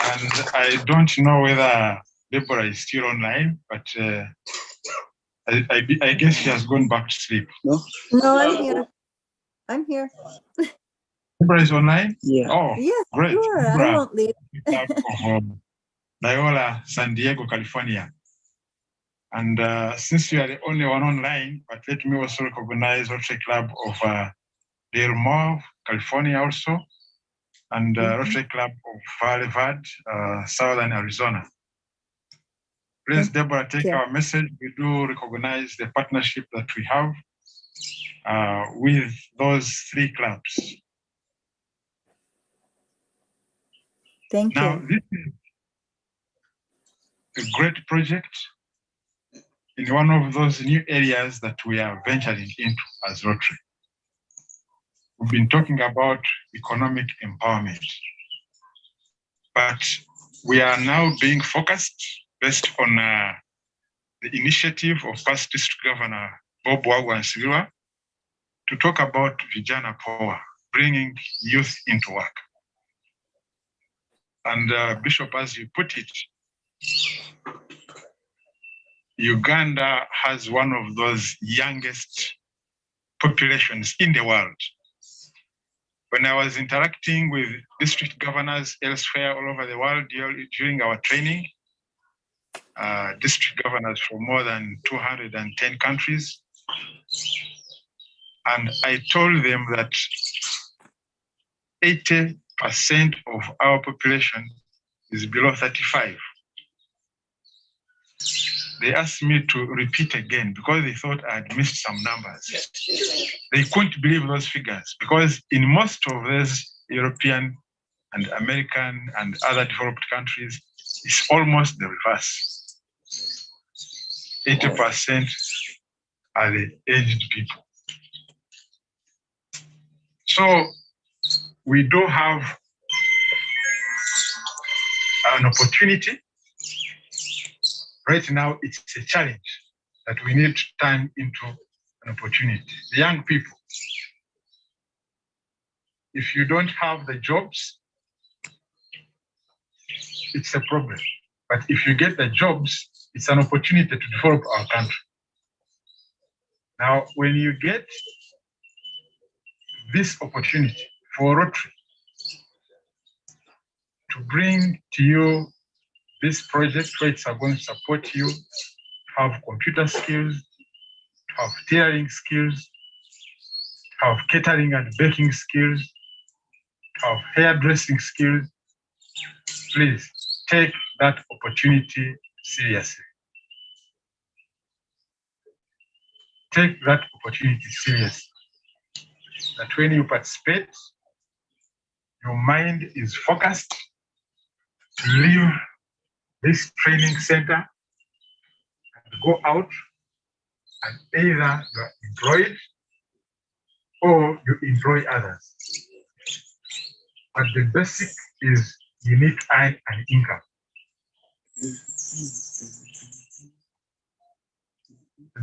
O: And I don't know whether Deborah is still online, but I guess she has gone back to sleep. No,
L: I'm here. I'm here.
O: Deborah is online?
L: Yeah.
O: Oh,
L: yes,
O: great.
L: Sure. I won't leave.
O: Diola, San Diego, California. And since you are the only one online, but let me also recognize Rotary Club of Del Mar, California also, and Rotary Club of Vallevad, Southern Arizona. Please, Deborah, take our message. We do recognize the partnership that we have with those three clubs.
L: Thank you.
O: Now, this is a great project in one of those new areas that we are venturing into as Rotary. we've been talking about economic empowerment. But we are now being focused based on the initiative of past district governor Bob Wagwan-Sirwa to talk about Vijana POA, bringing youth into work. And Bishop, as you put it, Uganda has one of those youngest populations in the world. When I was interacting with district governors elsewhere all over the world during our training, district governors from more than 210 countries, and I told them that 80% of our population is below 35. They asked me to repeat again because they thought I had missed some numbers. They couldn't believe those figures because in most of those European and American and other developed countries, it's almost the reverse. 80% are the aged people. So we do have an opportunity. Right now, it's a challenge that we need to turn into an opportunity. The young people, if you don't have the jobs, it's a problem. But if you get the jobs, it's an opportunity to develop our country. Now, when you get this opportunity for Rotary to bring to you this project where it's going to support you, have computer skills, have tailoring skills, have catering and baking skills, have hairdressing skills, please take that opportunity seriously. Take that opportunity seriously. That when you participate, your mind is focused to leave this training center and go out and either you are employed or you employ others. But the basic is you need to earn an income.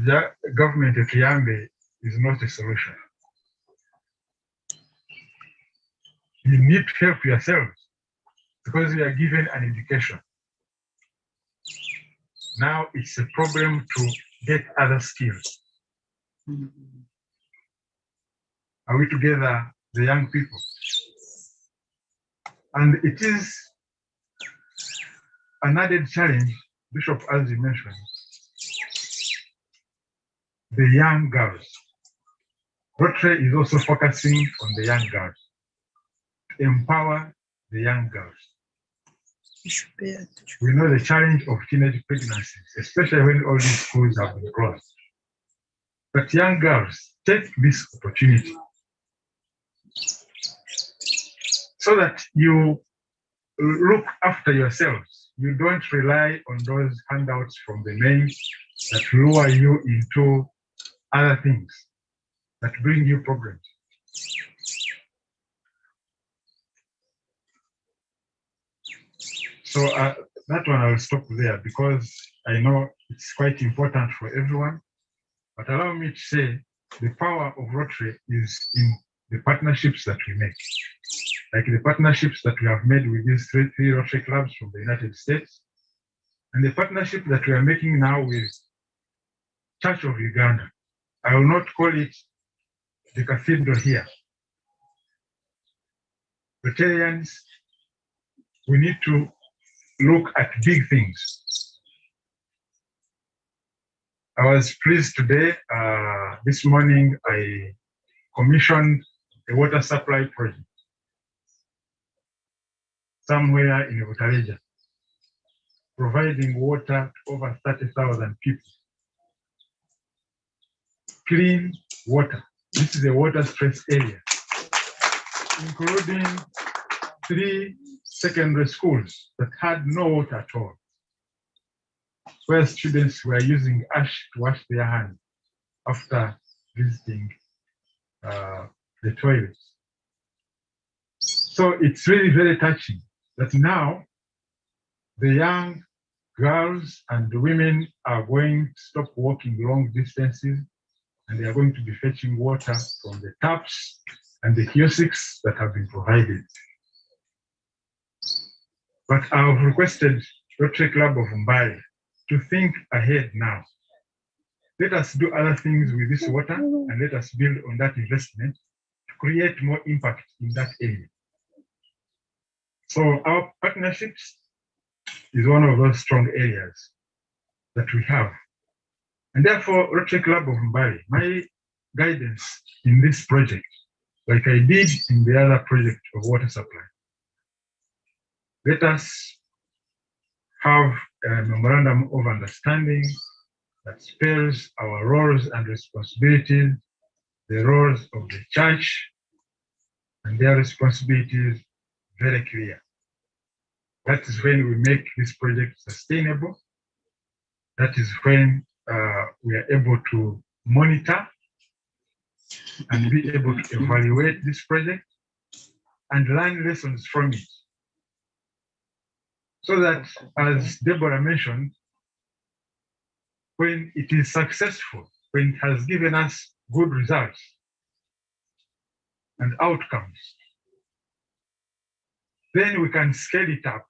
O: The government at Yambe is not a solution. You need to help yourselves because you are given an education. Now it's a problem to get other skills. Are we together, the young people? And it is an added challenge, Bishop, as you mentioned, the young girls. Rotary is also focusing on the young girls, to empower the young girls. We know the challenge of teenage pregnancies, especially when all these schools have been closed. But young girls, take this opportunity so that you look after yourselves. You don't rely on those handouts from the men that lure you into other things that bring you problems. So that one I'll stop there because I know it's quite important for everyone. But allow me to say the power of Rotary is in the partnerships that we make. Like the partnerships that we have made with these three Rotary clubs from the United States, and the partnership that we are making now with Church of Uganda. I will not call it the cathedral here. Rotarians, we need to look at big things. I was pleased today, this morning, I commissioned a water supply project somewhere in Rotary, providing water to over 30,000 people. Clean water. This is a water stress area, including 3 secondary schools that had no water at all, where students were using ash to wash their hands after visiting the toilets. So it's really very touching that now the young girls and the women are going to stop walking long distances, and they are going to be fetching water from the taps and the kiosks that have been provided. But I've requested Rotary Club of Mbale to think ahead now. Let us do other things with this water, and let us build on that investment to create more impact in that area. So our partnerships is one of those strong areas that we have. And therefore, Rotary Club of Mbale, my guidance in this project, like I did in the other project of water supply, let us have a memorandum of understanding that spells our roles and responsibilities, the roles of the church and their responsibilities very clear. That is when we make this project sustainable. That is when we are able to monitor and be able to evaluate this project and learn lessons from it. So that, as Deborah mentioned, when it is successful, when it has given us good results and outcomes, then we can scale it up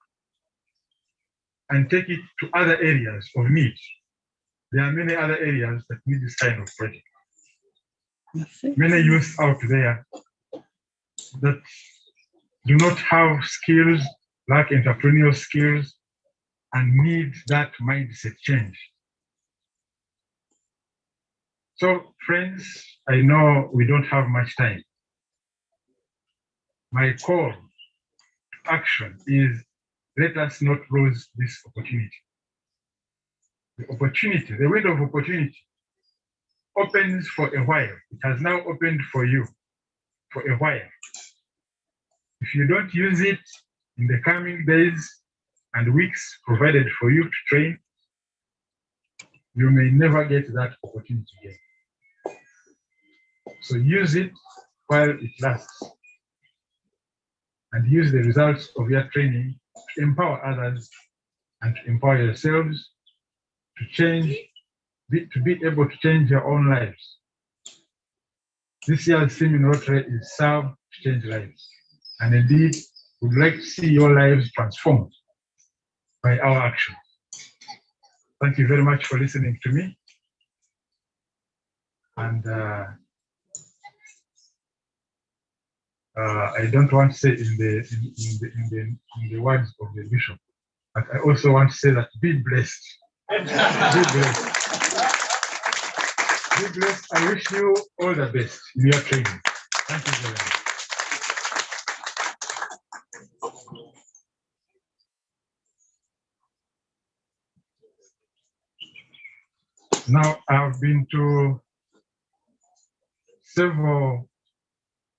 O: and take it to other areas of need. There are many other areas that need this kind of project. Many youth out there that do not have skills, lack entrepreneurial skills, and need that mindset change. So, friends, I know we don't have much time. My call to action is, let us not lose this opportunity. The opportunity, the window of opportunity opens for a while. It has now opened for you for a while. If you don't use it in the coming days and weeks provided for you to train, you may never get that opportunity again. So use it while it lasts, and use the results of your training to empower others and to empower yourselves to change, to be able to change your own lives. This year's theme in Rotary is Serve to Change Lives. And indeed, we'd like to see your lives transformed by our actions. Thank you very much for listening to me. And I don't want to say in the words of the bishop, but I also want to say that be blessed. Be blessed. Be blessed. I wish you all the best in your training. Thank you very much. Now, I've been to several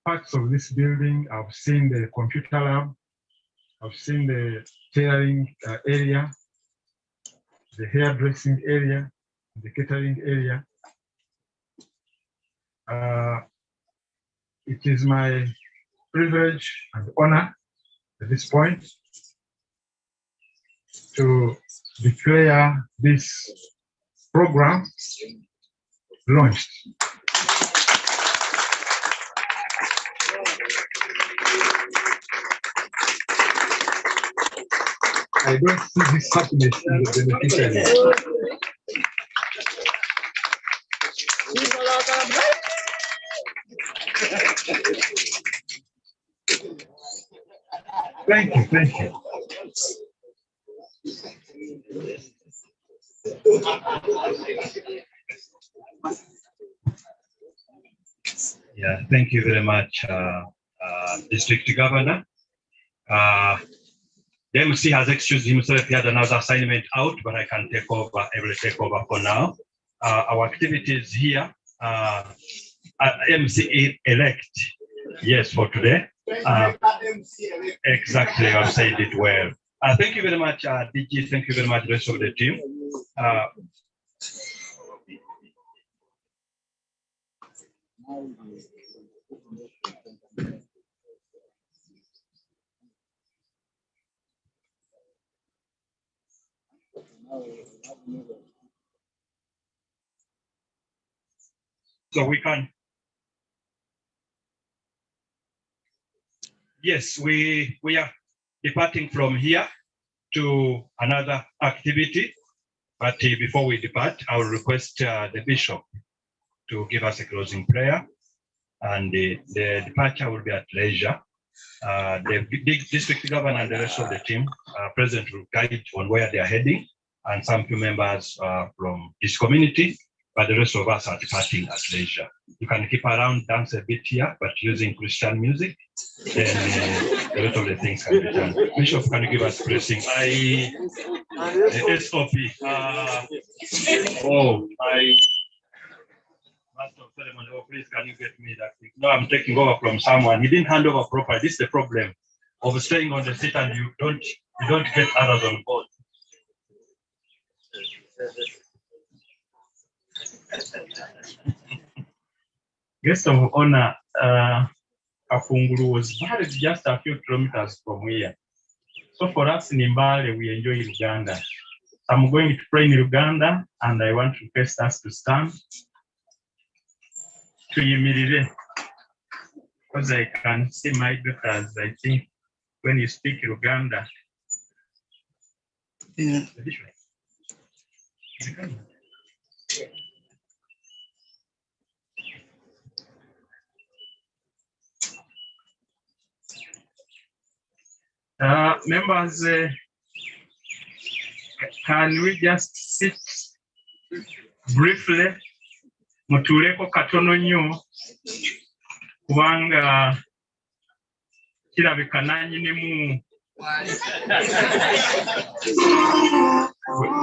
O: parts of this building. I've seen the computer lab. I've seen the tailoring area, the hairdressing area, the catering area. It is my privilege and honor at this point to declare this program launched. I don't see this happiness in the beneficiaries. Thank you, thank you.
P: Yeah, thank you very much, District Governor. The MC has excused himself. He had another assignment out, but I can take over. I will take over for now. Our activities here, MC elect, yes, for today. Exactly, I've said it well. Thank you very much, DG. Thank you very much, rest of the team. So we can. Yes, we are departing from here to another activity. But before we depart, I will request the bishop to give us a closing prayer. And the departure will be at leisure. The district governor and the rest of the team present will guide on where they are heading, and some few members from this community, but the rest of us are departing at leisure. You can keep around, dance a bit here, but using Christian music, then the rest of the things can be done. Bishop, can you give us blessing? The SOP. Master of ceremony, please can you get me that thing? No, I'm taking over from someone. He didn't hand over properly. This is the problem of staying on the seat and you don't get others on board. Guest of honor, Kafunguru was married just a few kilometers from here. So for us in Mbale, we enjoy Uganda. I'm going to pray in Uganda and I want to request us to stand. Because I can see my daughters, I think, when you speak Uganda. Yeah. Members, can we just sit briefly? Mutuleko katono nnyo kubanga kirabika nannyinimu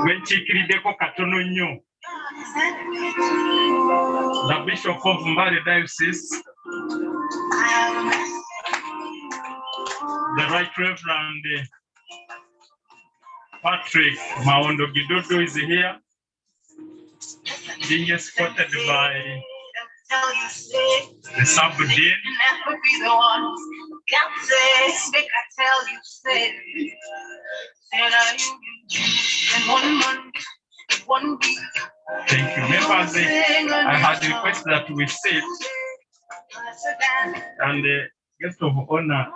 P: wenkiikiriddeko katono nnyo. The Bishop of Mbale Diocese, the Right Reverend Patrick Maondo Gidodo is here, being escorted by the sub-dean. Thank you. Members, I had requested that we sit, and the guest of honor,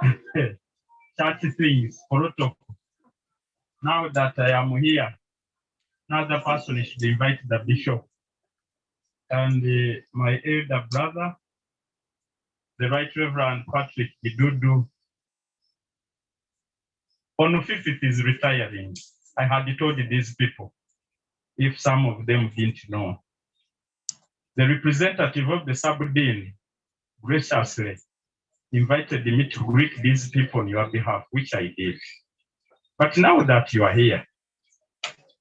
P: church things, protocol. Now that I am here, another person should invite the bishop and my elder brother, the Right Reverend Patrick Gidudu. On 5th is retiring. I had told these people, if some of them didn't know. The representative of the sub-dean graciously invited me to greet these people on your behalf, which I did. But now that you are here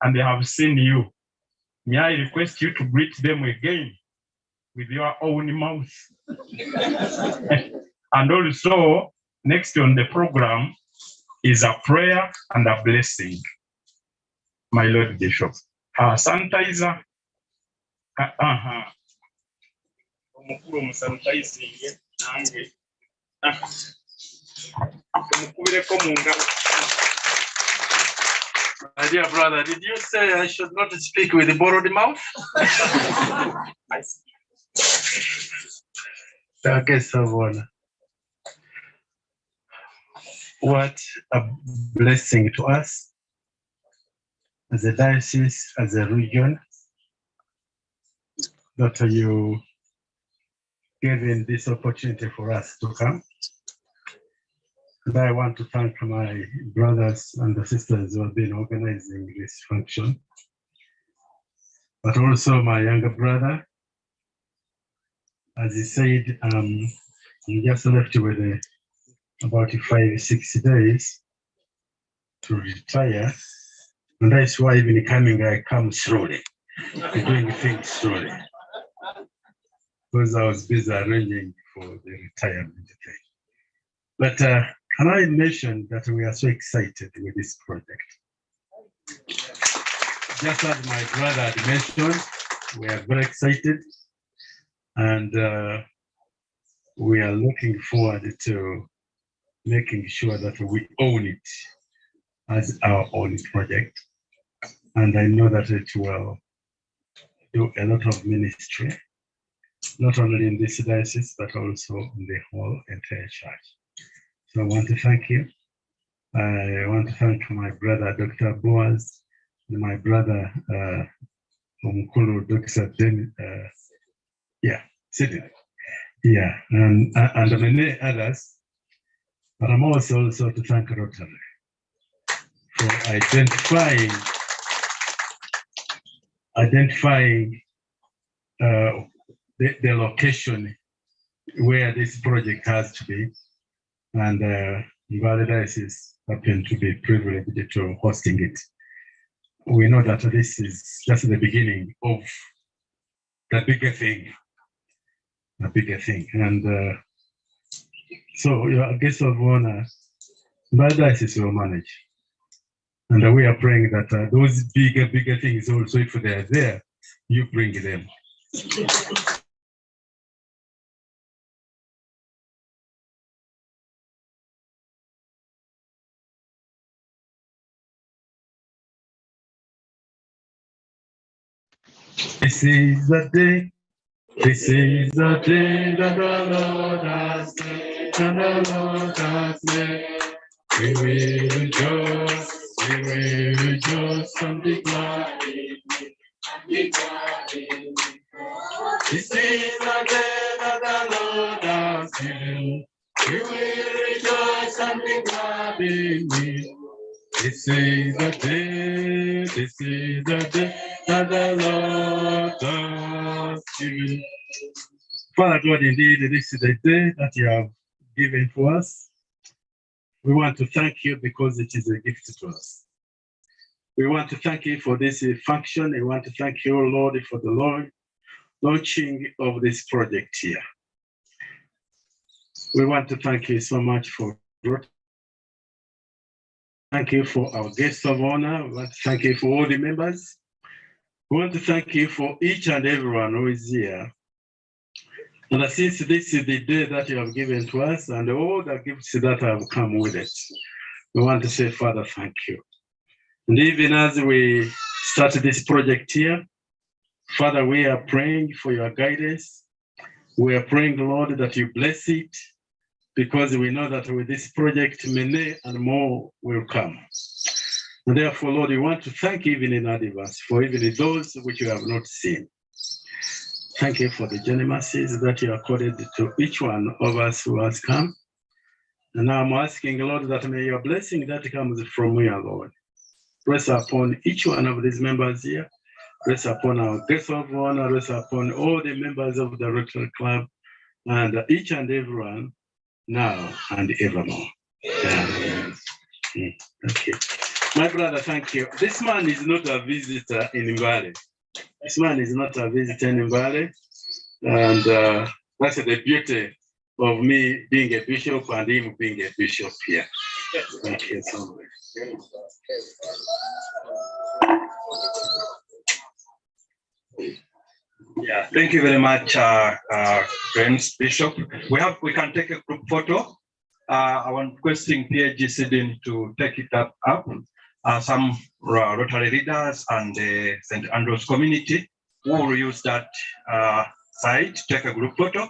P: and they have seen you, may I request you to greet them again with your own mouth. And also, next on the program is a prayer and a blessing. My Lord Bishop. Sanitizer.
N: My dear brother, did you say I should not speak with the borrowed mouth? What a blessing to us as a diocese, as a region, that you given this opportunity for us to come. And I want to thank my brothers and the sisters who have been organizing this function, but also my younger brother. As he said, he just left with about 5-6 days to retire. And that's why even coming, I come slowly, doing things slowly. Because I was busy arranging for the retirement thing. But can I mention that we are so excited with this project? Just as my brother had mentioned, we are very excited. And we are looking forward to making sure that we own it as our own project.
J: And I know that it will do a lot of ministry, not only in this diocese, but also in the whole entire church. So I want to thank you. I want to thank my brother, Dr. Boaz, and my brother, Mkulu, Dr. Den, Sidney. Yeah, and many others. But I'm also to thank Rotary for identifying the location where this project has to be, and Valley Diocese happen to be privileged to hosting it. We know that this is just the beginning of the bigger thing, and so your guest of honor, Valley Diocese will manage, and we are praying that those bigger things also, if they are there, you bring them. This is the day that the Lord has made, and the Lord has made. We will rejoice and be glad in it, and be glad in it. This is the day that the Lord has made. We will rejoice and be glad in it. This is the day that the Lord has given. Father God, indeed, this is the day that you have given to us. We want to thank you because it is a gift to us. We want to thank you for this function. We want to thank you, Lord, for the launching of this project here. We want to thank you so much for Rotary. Thank you for our guests of honor. We want to thank you for all the members. We want to thank you for each and everyone who is here. And since this is the day that you have given to us and all the gifts that have come with it, we want to say, Father, thank you. And even as we start this project here, Father, we are praying for your guidance. We are praying, Lord, that you bless it, because we know that with this project, many and more will come. And therefore, Lord, we want to thank you even in advance for even those which you have not seen. Thank you for the generosities that you accorded to each one of us who has come. And now I'm asking, Lord, that may your blessing that comes from here, Lord, rest upon each one of these members here, rest upon our guests of honor, rest upon all the members of the Rotary Club, and each and everyone, now and evermore. Amen. Okay. My brother, thank you. This man is not a visitor in Mbale. This man is not a visitor in Mbale. And that's the beauty of me being a bishop and him being a bishop here. Thank you so much.
P: Yeah, thank you very much, friends, Bishop. We can take a group photo. I'm requesting PAG Sidney to take it up. Some Rotary leaders and the St. Andrews community will use that site to take a group photo.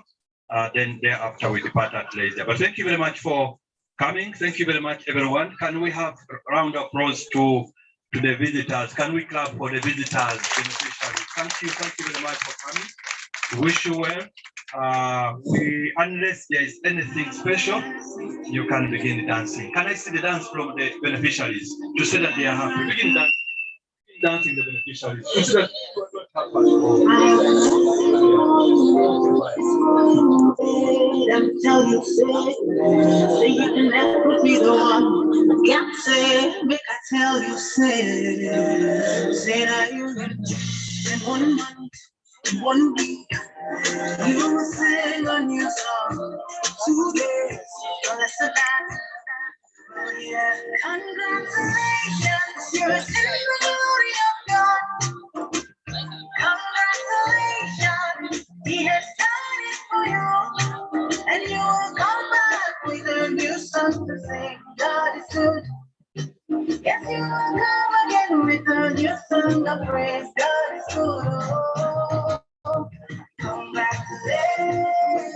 P: Then thereafter we depart at later. But thank you very much for coming. Thank you very much, everyone. Can we have a round of applause to the visitors? Can we clap for the visitors? Thank you very much for coming. We wish you well. Unless there is anything special, you can begin dancing. Can I see the dance from the beneficiaries to say that they are happy? Begin dancing the beneficiaries.
Q: Tell you, say you can never be the one. I can't say, make I tell you, say that you in 1 month, in 1 week, you will sing a new song. 2 days, no less than that. Oh yeah, congratulations, you're in the glory of God. Congratulations, He has done it for you, and you will come back with a new song to sing. God is good. Yes, you will come again with a new song. sung the praise, God is good. Oh, congratulations.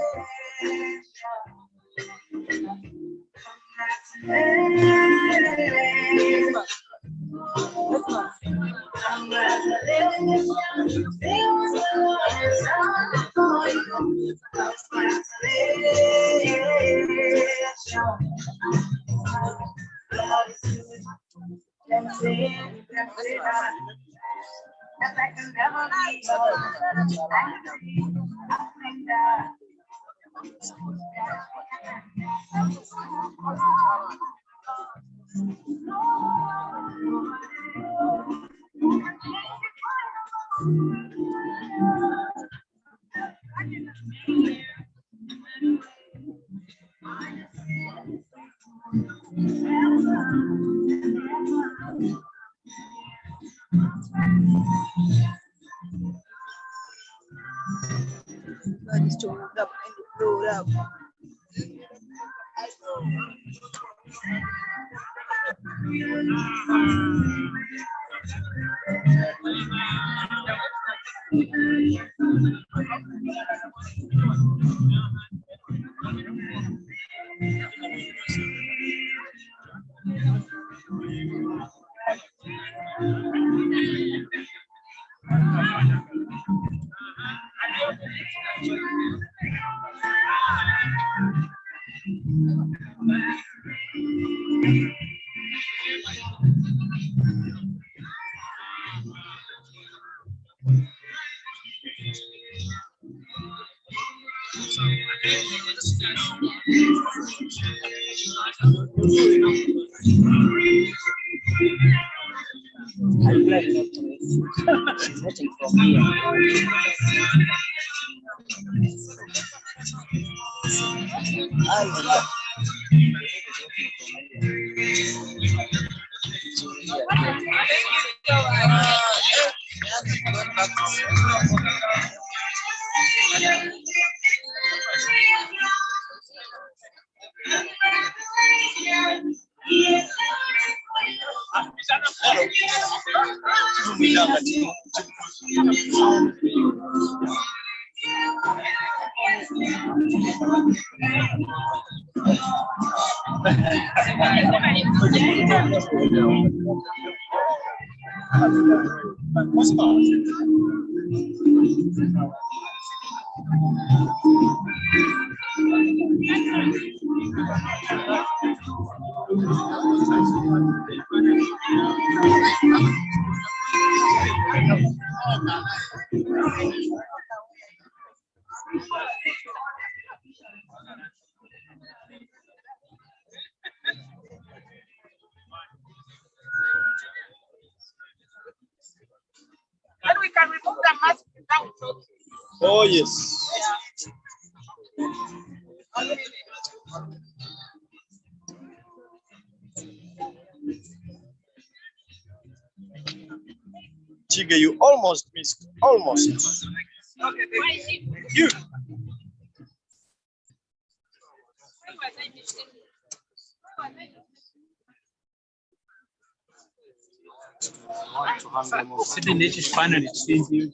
E: God is to move up and blow up.
R: Then we can remove the mask without talking.
B: Oh, yes. Chiga, you almost missed. Almost.
R: Okay,
B: You.
D: Sitting in this panel, it seems you.